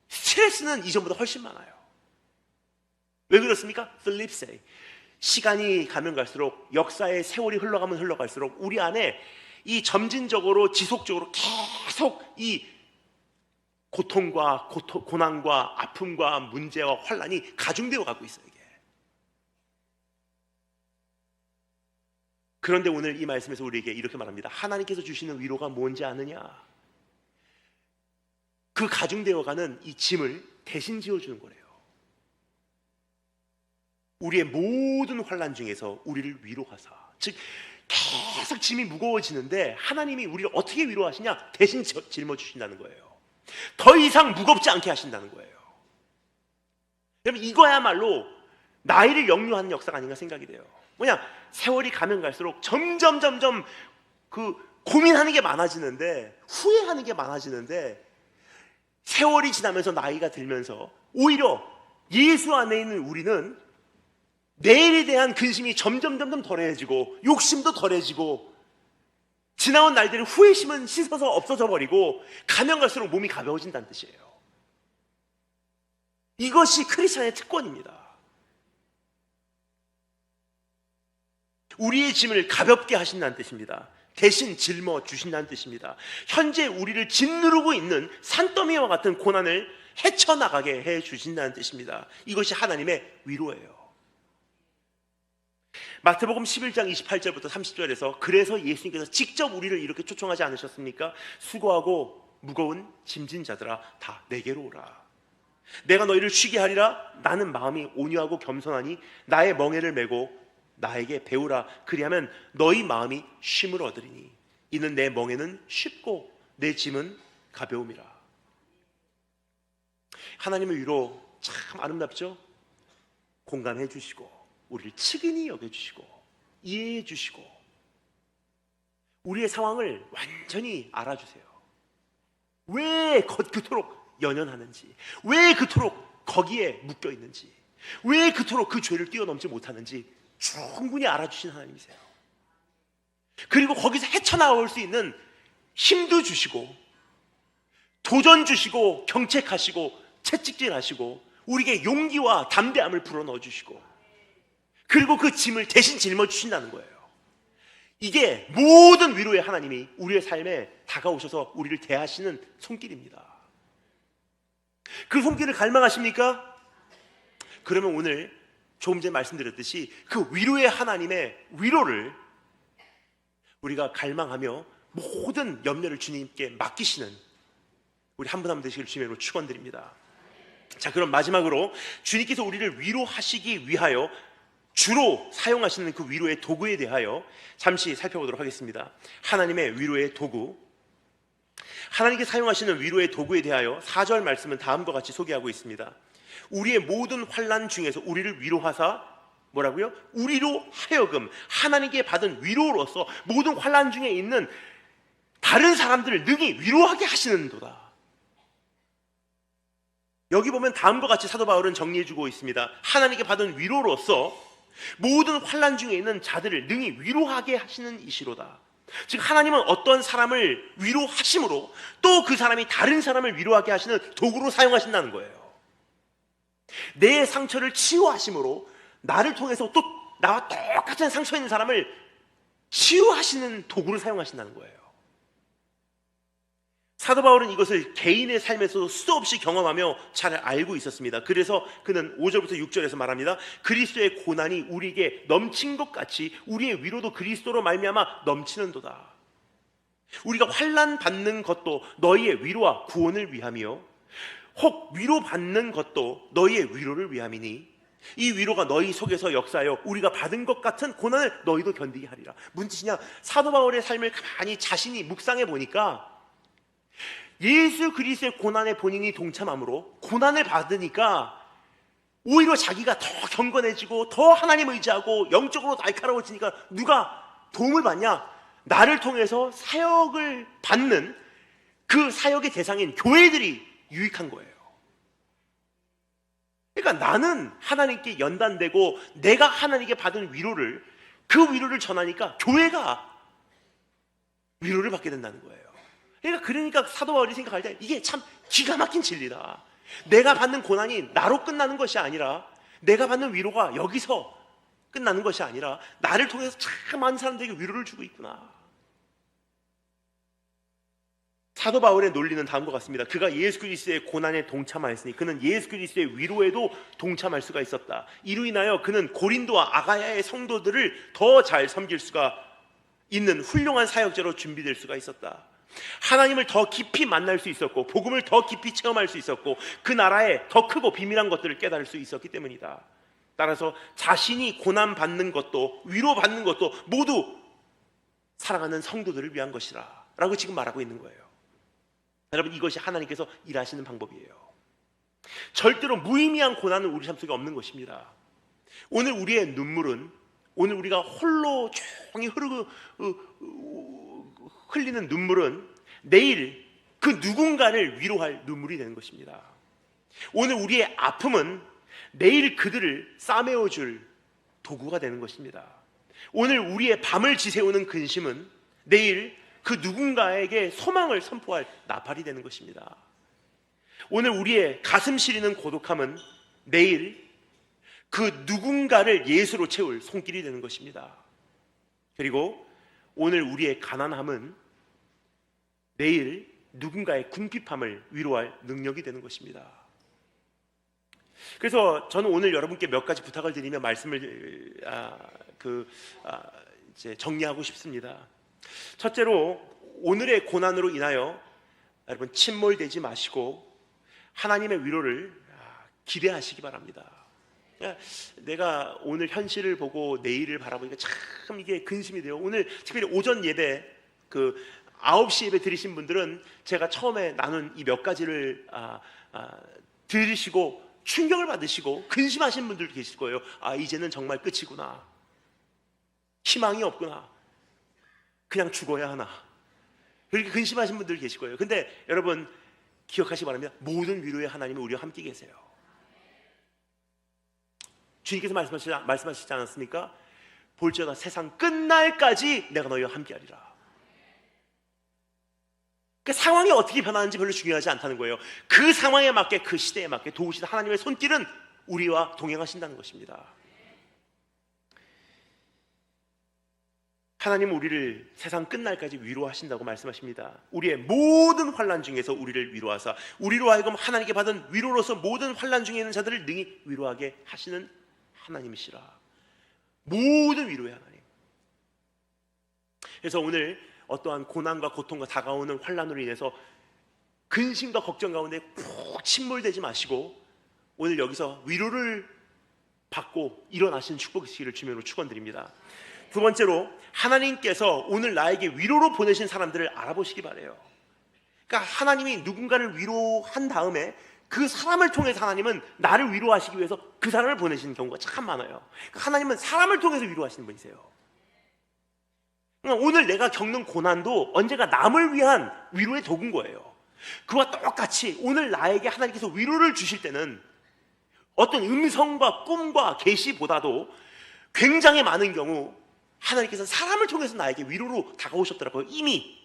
Speaker 1: 스트레스는 이전보다 훨씬 많아요. 왜 그렇습니까? 슬립세이. 시간이 가면 갈수록, 역사의 세월이 흘러가면 흘러갈수록 우리 안에 이 점진적으로 지속적으로 계속 이 고통과 고난과 아픔과 문제와 환난이 가중되어 가고 있어요. 이게. 그런데 오늘 이 말씀에서 우리에게 이렇게 말합니다. 하나님께서 주시는 위로가 뭔지 아느냐? 그 가중되어 가는 이 짐을 대신 지어주는 거래요. 우리의 모든 환난 중에서 우리를 위로하사, 즉 계속 짐이 무거워지는데 하나님이 우리를 어떻게 위로하시냐? 대신 짊어주신다는 거예요. 더 이상 무겁지 않게 하신다는 거예요. 여러분, 이거야말로 나이를 역류하는 역사가 아닌가 생각이 돼요. 뭐냐? 세월이 가면 갈수록 점점 고민하는 게 많아지는데, 후회하는 게 많아지는데, 세월이 지나면서 나이가 들면서 오히려 예수 안에 있는 우리는 내일에 대한 근심이 점점 덜해지고 욕심도 덜해지고, 지나온 날들의 후회심은 씻어서 없어져 버리고 가면 갈수록 몸이 가벼워진다는 뜻이에요. 이것이 크리스찬의 특권입니다. 우리의 짐을 가볍게 하신다는 뜻입니다. 대신 짊어 주신다는 뜻입니다. 현재 우리를 짓누르고 있는 산더미와 같은 고난을 헤쳐나가게 해 주신다는 뜻입니다. 이것이 하나님의 위로예요. 마태복음 11장 28절부터 30절에서 그래서 예수님께서 직접 우리를 이렇게 초청하지 않으셨습니까? 수고하고 무거운 짐진 자들아 다 내게로 오라. 내가 너희를 쉬게 하리라. 나는 마음이 온유하고 겸손하니 나의 멍에를 메고 나에게 배우라. 그리하면 너희 마음이 쉼을 얻으리니 이는 내 멍에는 쉽고 내 짐은 가벼움이라. 하나님의 위로 참 아름답죠? 공감해 주시고 우리를 측은히 여겨주시고 이해해 주시고 우리의 상황을 완전히 알아주세요. 왜 그토록 연연하는지, 왜 그토록 거기에 묶여 있는지, 왜 그토록 그 죄를 뛰어넘지 못하는지 충분히 알아주신 하나님이세요. 그리고 거기서 헤쳐나올 수 있는 힘도 주시고 도전 주시고 경책하시고 채찍질하시고 우리에게 용기와 담대함을 불어넣어 주시고 그리고 그 짐을 대신 짊어주신다는 거예요. 이게 모든 위로의 하나님이 우리의 삶에 다가오셔서 우리를 대하시는 손길입니다. 그 손길을 갈망하십니까? 그러면 오늘 조금 전에 말씀드렸듯이 그 위로의 하나님의 위로를 우리가 갈망하며 모든 염려를 주님께 맡기시는 우리 한 분 한 분 되시길 주님으로 축원드립니다. 자, 그럼 마지막으로 주님께서 우리를 위로하시기 위하여 주로 사용하시는 그 위로의 도구에 대하여 잠시 살펴보도록 하겠습니다. 하나님의 위로의 도구, 하나님께 사용하시는 위로의 도구에 대하여 4절 말씀은 다음과 같이 소개하고 있습니다. 우리의 모든 환난 중에서 우리를 위로하사 뭐라고요? 우리로 하여금 하나님께 받은 위로로서 모든 환난 중에 있는 다른 사람들을 능히 위로하게 하시는도다. 여기 보면 다음과 같이 사도 바울은 정리해주고 있습니다. 하나님께 받은 위로로서 모든 환난 중에 있는 자들을 능히 위로하게 하시는 이시로다. 즉 하나님은 어떤 사람을 위로하심으로 또 그 사람이 다른 사람을 위로하게 하시는 도구로 사용하신다는 거예요. 내 상처를 치유하심으로 나를 통해서 또 나와 똑같은 상처 있는 사람을 치유하시는 도구를 사용하신다는 거예요. 사도 바울은 이것을 개인의 삶에서도 수도 없이 경험하며 잘 알고 있었습니다. 그래서 그는 5절부터 6절에서 말합니다. 그리스도의 고난이 우리에게 넘친 것 같이 우리의 위로도 그리스도로 말미암아 넘치는도다. 우리가 환난 받는 것도 너희의 위로와 구원을 위함이요 혹 위로받는 것도 너희의 위로를 위함이니 이 위로가 너희 속에서 역사하여 우리가 받은 것 같은 고난을 너희도 견디게 하리라. 무슨 뜻이냐? 사도 바울의 삶을 가만히 자신이 묵상해 보니까 예수 그리스도의 고난에 본인이 동참함으로 고난을 받으니까 오히려 자기가 더 경건해지고 더 하나님 의지하고 영적으로 날카로워지니까 누가 도움을 받냐? 나를 통해서 사역을 받는 그 사역의 대상인 교회들이 유익한 거예요. 그러니까 나는 하나님께 연단되고 내가 하나님께 받은 위로를 그 위로를 전하니까 교회가 위로를 받게 된다는 거예요. 그러니까 사도 바울이 생각할 때 이게 참 기가 막힌 진리다. 내가 받는 고난이 나로 끝나는 것이 아니라 내가 받는 위로가 여기서 끝나는 것이 아니라 나를 통해서 참 많은 사람들에게 위로를 주고 있구나. 사도 바울의 논리는 다음과 같습니다. 그가 예수 그리스도의 고난에 동참하였으니 그는 예수 그리스도의 위로에도 동참할 수가 있었다. 이로 인하여 그는 고린도와 아가야의 성도들을 더 잘 섬길 수가 있는 훌륭한 사역자로 준비될 수가 있었다. 하나님을 더 깊이 만날 수 있었고 복음을 더 깊이 체험할 수 있었고 그 나라의 더 크고 비밀한 것들을 깨달을 수 있었기 때문이다. 따라서 자신이 고난받는 것도 위로받는 것도 모두 사랑하는 성도들을 위한 것이라 라고 지금 말하고 있는 거예요. 여러분, 이것이 하나님께서 일하시는 방법이에요. 절대로 무의미한 고난은 우리 삶 속에 없는 것입니다. 오늘 우리의 눈물은 오늘 우리가 홀로 조용히 흘리는 눈물은 내일 그 누군가를 위로할 눈물이 되는 것입니다. 오늘 우리의 아픔은 내일 그들을 싸매어줄 도구가 되는 것입니다. 오늘 우리의 밤을 지새우는 근심은 내일 그 누군가에게 소망을 선포할 나팔이 되는 것입니다. 오늘 우리의 가슴 시리는 고독함은 내일 그 누군가를 예수로 채울 손길이 되는 것입니다. 그리고 오늘 우리의 가난함은 내일 누군가의 궁핍함을 위로할 능력이 되는 것입니다. 그래서 저는 오늘 여러분께 몇 가지 부탁을 드리며 말씀을 이제 정리하고 싶습니다. 첫째로, 오늘의 고난으로 인하여 여러분 침몰되지 마시고 하나님의 위로를 기대하시기 바랍니다. 내가 오늘 현실을 보고 내일을 바라보니까 참 이게 근심이 돼요. 오늘 특별히 오전 예배 9시 예배 들으신 분들은 제가 처음에 나눈 이 몇 가지를 들으시고 충격을 받으시고 근심하신 분들 계실 거예요. 이제는 정말 끝이구나, 희망이 없구나, 그냥 죽어야 하나, 그렇게 근심하신 분들 계실 거예요. 근데 여러분 기억하시기 바랍니다. 모든 위로의 하나님은 우리와 함께 계세요. 주님께서 말씀하시지 않았습니까? 볼지어다 세상 끝날까지 내가 너희와 함께하리라. 그러니까 상황이 어떻게 변하는지 별로 중요하지 않다는 거예요. 그 상황에 맞게, 그 시대에 맞게 도우신 하나님의 손길은 우리와 동행하신다는 것입니다. 하나님은 우리를 세상 끝날까지 위로하신다고 말씀하십니다. 우리의 모든 환난 중에서 우리를 위로하사 우리로 하여금 하나님께 받은 위로로서 모든 환난 중에 있는 자들을 능히 위로하게 하시는 하나님이시라. 모든 위로의 하나님. 그래서 오늘 어떠한 고난과 고통과 다가오는 환난으로 인해서 근심과 걱정 가운데 푹 침몰되지 마시고 오늘 여기서 위로를 받고 일어나시는 축복의 주님으로 축원드립니다. 두 번째로, 하나님께서 오늘 나에게 위로로 보내신 사람들을 알아보시기 바라요. 그러니까 하나님이 누군가를 위로한 다음에 그 사람을 통해서 하나님은 나를 위로하시기 위해서 그 사람을 보내시는 경우가 참 많아요. 그러니까 하나님은 사람을 통해서 위로하시는 분이세요. 그러니까 오늘 내가 겪는 고난도 언제가 남을 위한 위로의 도구인 거예요. 그와 똑같이 오늘 나에게 하나님께서 위로를 주실 때는 어떤 음성과 꿈과 계시보다도 굉장히 많은 경우 하나님께서 사람을 통해서 나에게 위로로 다가오셨더라고요. 이미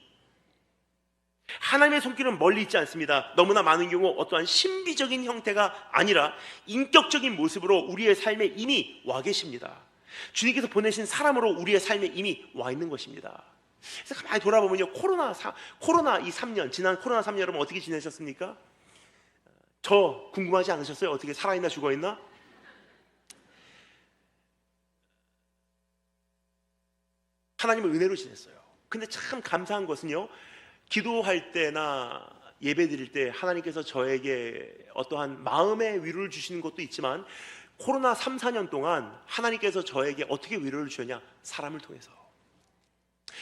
Speaker 1: 하나님의 손길은 멀리 있지 않습니다. 너무나 많은 경우 어떠한 신비적인 형태가 아니라 인격적인 모습으로 우리의 삶에 이미 와 계십니다. 주님께서 보내신 사람으로 우리의 삶에 이미 와 있는 것입니다. 그래서 가만히 돌아보면요, 코로나 이 3년, 지난 코로나 3년 여러분 어떻게 지내셨습니까? 저 궁금하지 않으셨어요? 어떻게 살아있나 죽어있나? 하나님의 은혜로 지냈어요. 근데 참 감사한 것은요, 기도할 때나 예배 드릴 때 하나님께서 저에게 어떠한 마음의 위로를 주시는 것도 있지만 코로나 3, 4년 동안 하나님께서 저에게 어떻게 위로를 주셨냐? 사람을 통해서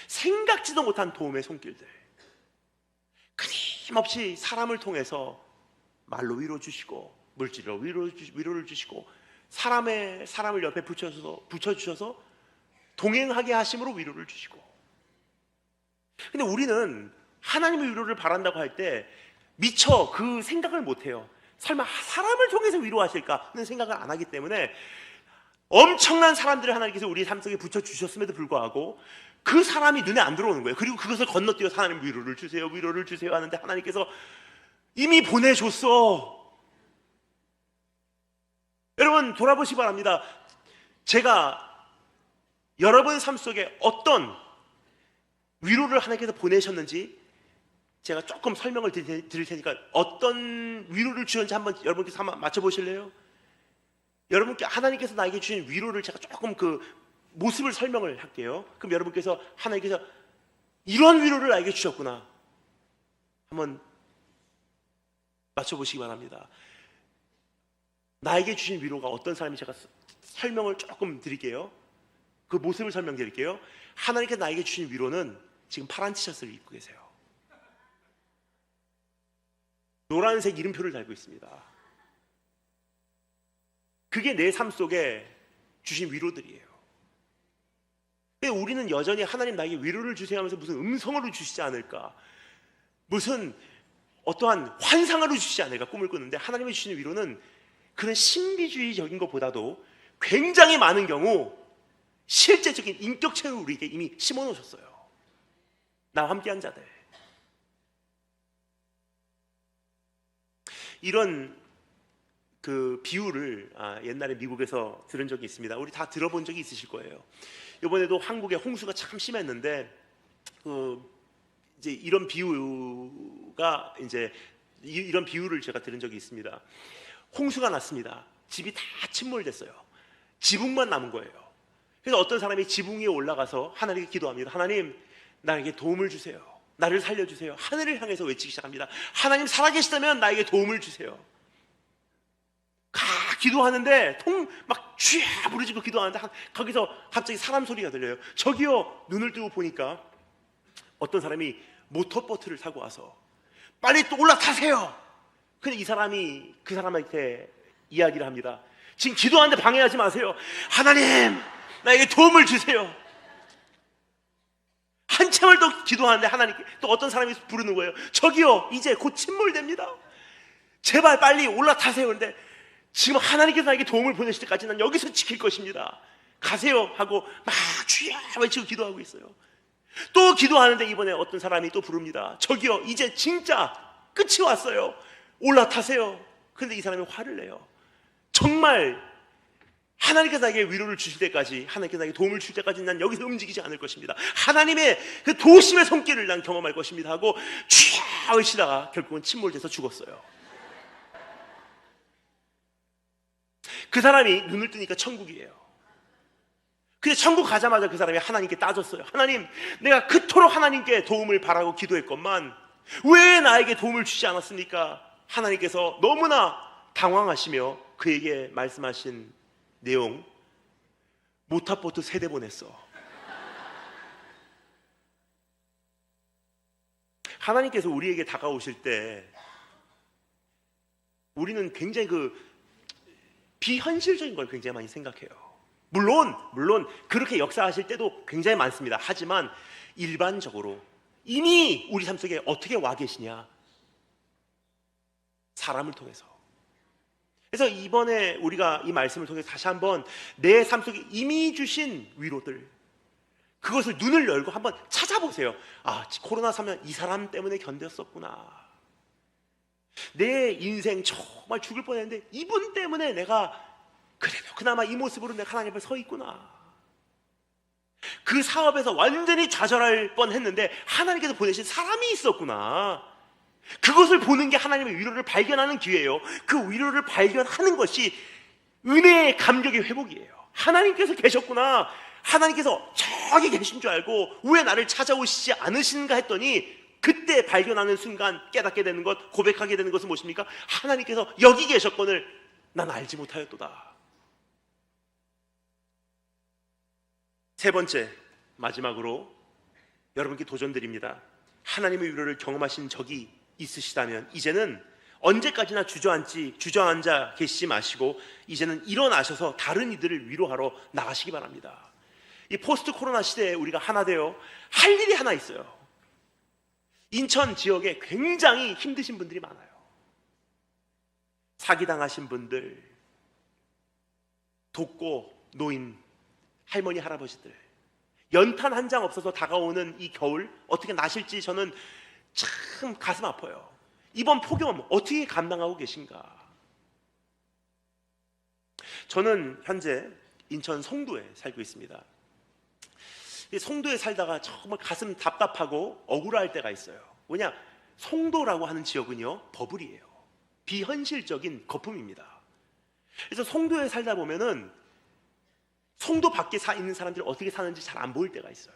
Speaker 1: 생각지도 못한 도움의 손길들, 끊임없이 사람을 통해서 말로 위로 주시고 물질로 위로를 주시고 사람을 옆에 붙여주셔서 동행하게 하심으로 위로를 주시고. 근데 우리는 하나님의 위로를 바란다고 할 때 미처 그 생각을 못해요. 설마 사람을 통해서 위로하실까는 생각을 안 하기 때문에 엄청난 사람들을 하나님께서 우리 삶 속에 붙여주셨음에도 불구하고 그 사람이 눈에 안 들어오는 거예요. 그리고 그것을 건너뛰어서 하나님 위로를 주세요 하는데 하나님께서 이미 보내줬어. 여러분 돌아보시기 바랍니다. 제가 여러분 삶 속에 어떤 위로를 하나님께서 보내셨는지 제가 조금 설명을 드릴 테니까 어떤 위로를 주셨는지 여러분께서 한번 맞춰보실래요? 여러분께 하나님께서 나에게 주신 위로를 제가 조금 그 모습을 설명을 할게요. 그럼 여러분께서 하나님께서 이런 위로를 나에게 주셨구나 한번 맞춰보시기 바랍니다. 나에게 주신 위로가 어떤 사람인지 제가 설명을 조금 드릴게요. 그 모습을 설명드릴게요. 하나님께서 나에게 주신 위로는 지금 파란 티셔츠를 입고 계세요. 노란색 이름표를 달고 있습니다. 그게 내 삶 속에 주신 위로들이에요. 우리는 여전히 하나님 나에게 위로를 주세요 하면서 무슨 음성으로 주시지 않을까, 무슨 어떠한 환상으로 주시지 않을까 꿈을 꾸는데, 하나님이 주시는 위로는 그런 신비주의적인 것보다도 굉장히 많은 경우 실제적인 인격체를 우리에게 이미 심어놓으셨어요. 나와 함께한 자들. 이런 그 비유를 옛날에 미국에서 들은 적이 있습니다. 우리 다 들어본 적이 있으실 거예요. 이번에도 한국에 홍수가 참 심했는데 이제 이런 비유를 제가 들은 적이 있습니다. 홍수가 났습니다. 집이 다 침몰됐어요. 지붕만 남은 거예요. 그래서 어떤 사람이 지붕 위에 올라가서 하나님께 기도합니다. 하나님, 나에게 도움을 주세요. 나를 살려주세요. 하늘을 향해서 외치기 시작합니다. 하나님 살아계시다면 나에게 도움을 주세요. 기도하는데 막 쥐야 부르짖고 기도하는데 거기서 갑자기 사람 소리가 들려요. 저기요. 눈을 뜨고 보니까 어떤 사람이 모터보트를 타고 와서 빨리 또 올라타세요. 근데 이 사람이 그 사람한테 이야기를 합니다. 지금 기도하는데 방해하지 마세요. 하나님, 나에게 도움을 주세요. 한참을 더 기도하는데 하나님께 또 어떤 사람이 부르는 거예요. 저기요, 이제 곧 침몰됩니다. 제발 빨리 올라타세요. 그런데 지금 하나님께서 나에게 도움을 보내실 때까지 난 여기서 지킬 것입니다. 가세요 하고 막 주여 외치고 기도하고 있어요. 또 기도하는데 이번에 어떤 사람이 또 부릅니다. 저기요, 이제 진짜 끝이 왔어요. 올라타세요. 그런데 이 사람이 화를 내요. 정말 하나님께서 나에게 위로를 주실 때까지, 하나님께서 나에게 도움을 주실 때까지 난 여기서 움직이지 않을 것입니다. 하나님의 그 도심의 손길을 난 경험할 것입니다 하고 쥐야 외치다가 결국은 침몰돼서 죽었어요. 그 사람이 눈을 뜨니까 천국이에요. 근데 천국 가자마자 그 사람이 하나님께 따졌어요. 하나님, 내가 그토록 하나님께 도움을 바라고 기도했건만 왜 나에게 도움을 주지 않았습니까? 하나님께서 너무나 당황하시며 그에게 말씀하신 내용, 모타보트 3대 보냈어. 하나님께서 우리에게 다가오실 때 우리는 굉장히 비현실적인 걸 굉장히 많이 생각해요. 물론 그렇게 역사하실 때도 굉장히 많습니다. 하지만 일반적으로 이미 우리 삶 속에 어떻게 와 계시냐? 사람을 통해서. 그래서 이번에 우리가 이 말씀을 통해서 다시 한번 내 삶 속에 이미 주신 위로들, 그것을 눈을 열고 한번 찾아보세요. 아, 코로나 사면 이 사람 때문에 견뎠었구나. 내 인생 정말 죽을 뻔했는데 이분 때문에 내가 그래도 그나마 이 모습으로 내가 하나님 앞에 서 있구나. 그 사업에서 완전히 좌절할 뻔했는데 하나님께서 보내신 사람이 있었구나. 그것을 보는 게 하나님의 위로를 발견하는 기회예요. 그 위로를 발견하는 것이 은혜의 감격의 회복이에요. 하나님께서 계셨구나. 하나님께서 저기 계신 줄 알고 왜 나를 찾아오시지 않으신가 했더니 그때 발견하는 순간 깨닫게 되는 것, 고백하게 되는 것은 무엇입니까? 하나님께서 여기 계셨건을 난 알지 못하였도다. 세 번째, 마지막으로 여러분께 도전드립니다. 하나님의 위로를 경험하신 적이 있으시다면 이제는 언제까지나 주저앉아 계시지 마시고 이제는 일어나셔서 다른 이들을 위로하러 나가시기 바랍니다. 이 포스트 코로나 시대에 우리가 하나 되어 할 일이 하나 있어요. 인천 지역에 굉장히 힘드신 분들이 많아요. 사기당하신 분들, 독거, 노인, 할머니, 할아버지들, 연탄 한 장 없어서 다가오는 이 겨울 어떻게 나실지 저는 참 가슴 아파요. 이번 폭염 어떻게 감당하고 계신가? 저는 현재 인천 송도에 살고 있습니다. 송도에 살다가 정말 가슴 답답하고 억울할 때가 있어요. 왜냐? 송도라고 하는 지역은요, 버블이에요. 비현실적인 거품입니다. 그래서 송도에 살다 보면은 송도 밖에 있는 사람들이 어떻게 사는지 잘 안 보일 때가 있어요.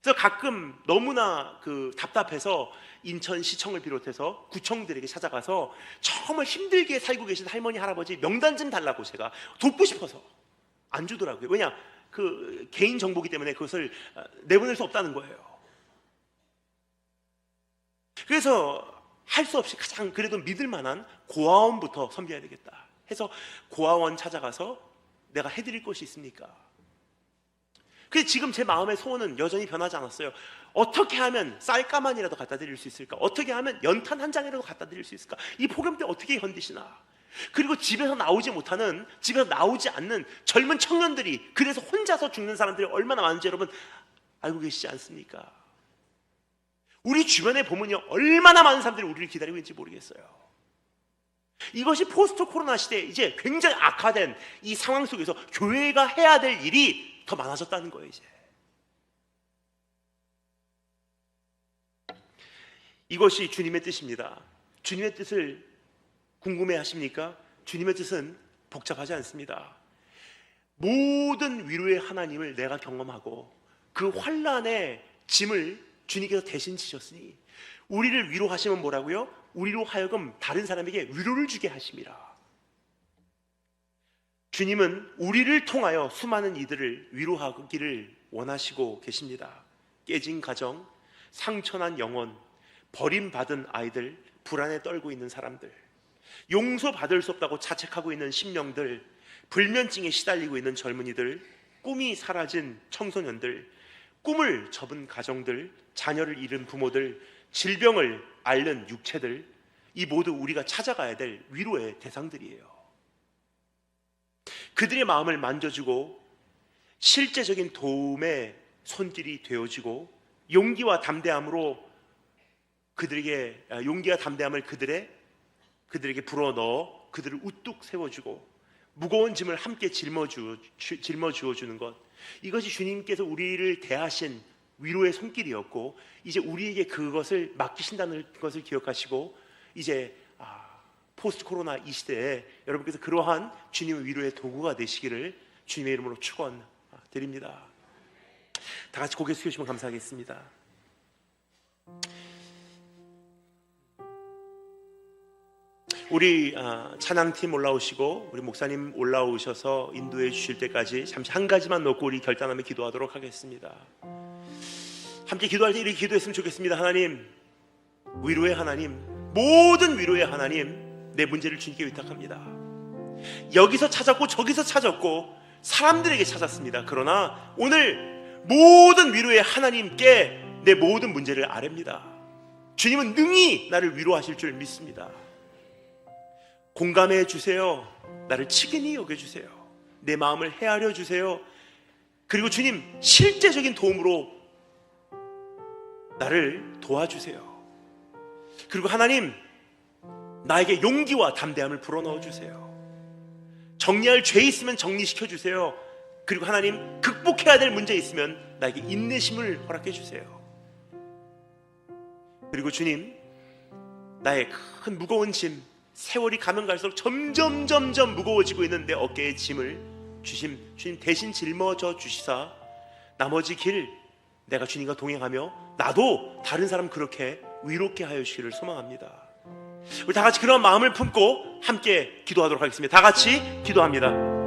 Speaker 1: 그래서 가끔 너무나 답답해서 인천시청을 비롯해서 구청들에게 찾아가서 정말 힘들게 살고 계신 할머니, 할아버지 명단 좀 달라고 제가 돕고 싶어서 안 주더라고요. 왜냐? 개인 정보기 때문에 그것을 내보낼 수 없다는 거예요. 그래서 할 수 없이 가장 그래도 믿을 만한 고아원부터 섬겨야 되겠다 해서 고아원 찾아가서 내가 해드릴 것이 있습니까? 근데 지금 제 마음의 소원은 여전히 변하지 않았어요. 어떻게 하면 쌀가만이라도 갖다 드릴 수 있을까? 어떻게 하면 연탄 한 장이라도 갖다 드릴 수 있을까? 이 폭염 때 어떻게 견디시나? 그리고 집에서 나오지 않는 젊은 청년들이, 그래서 혼자서 죽는 사람들이 얼마나 많은지 여러분 알고 계시지 않습니까? 우리 주변에 보면요, 얼마나 많은 사람들이 우리를 기다리고 있는지 모르겠어요. 이것이 포스트 코로나 시대에 이제 굉장히 악화된 이 상황 속에서 교회가 해야 될 일이 더 많아졌다는 거예요. 이제 이것이 주님의 뜻입니다. 주님의 뜻을 궁금해 하십니까? 주님의 뜻은 복잡하지 않습니다. 모든 위로의 하나님을 내가 경험하고 그 환난의 짐을 주님께서 대신 지셨으니 우리를 위로하시면 뭐라고요? 우리로 하여금 다른 사람에게 위로를 주게 하심이라. 주님은 우리를 통하여 수많은 이들을 위로하기를 원하시고 계십니다. 깨진 가정, 상처난 영혼, 버림받은 아이들, 불안에 떨고 있는 사람들, 용서받을 수 없다고 자책하고 있는 심령들, 불면증에 시달리고 있는 젊은이들, 꿈이 사라진 청소년들, 꿈을 접은 가정들, 자녀를 잃은 부모들, 질병을 앓는 육체들, 이 모두 우리가 찾아가야 될 위로의 대상들이에요. 그들의 마음을 만져주고 실제적인 도움의 손길이 되어지고 용기와 담대함을 그들에게 불어넣어 그들을 우뚝 세워주고 무거운 짐을 함께 짊어주어 주는 것, 이것이 주님께서 우리를 대하신 위로의 손길이었고, 이제 우리에게 그것을 맡기신다는 것을 기억하시고, 이제 포스트 코로나 이 시대에 여러분께서 그러한 주님의 위로의 도구가 되시기를 주님의 이름으로 축원드립니다. 다 같이 고개 숙여주시면 감사하겠습니다. 우리 찬양팀 올라오시고 우리 목사님 올라오셔서 인도해 주실 때까지 잠시 한 가지만 놓고 우리 결단하며 기도하도록 하겠습니다. 함께 기도할 때 이렇게 기도했으면 좋겠습니다. 하나님, 위로의 하나님, 모든 위로의 하나님, 내 문제를 주님께 위탁합니다. 여기서 찾았고 저기서 찾았고 사람들에게 찾았습니다. 그러나 오늘 모든 위로의 하나님께 내 모든 문제를 아뢰입니다. 주님은 능히 나를 위로하실 줄 믿습니다. 공감해 주세요. 나를 치근히 여겨주세요. 내 마음을 헤아려 주세요. 그리고 주님, 실제적인 도움으로 나를 도와주세요. 그리고 하나님, 나에게 용기와 담대함을 불어넣어 주세요. 정리할 죄 있으면 정리시켜 주세요. 그리고 하나님, 극복해야 될 문제 있으면 나에게 인내심을 허락해 주세요. 그리고 주님, 나의 큰 무거운 짐, 세월이 가면 갈수록 점점 무거워지고 있는 내 어깨의 짐을 주님 대신 짊어져 주시사 나머지 길 내가 주님과 동행하며 나도 다른 사람 그렇게 위롭게 하여 주시기를 소망합니다. 우리 다 같이 그런 마음을 품고 함께 기도하도록 하겠습니다. 다 같이 기도합니다.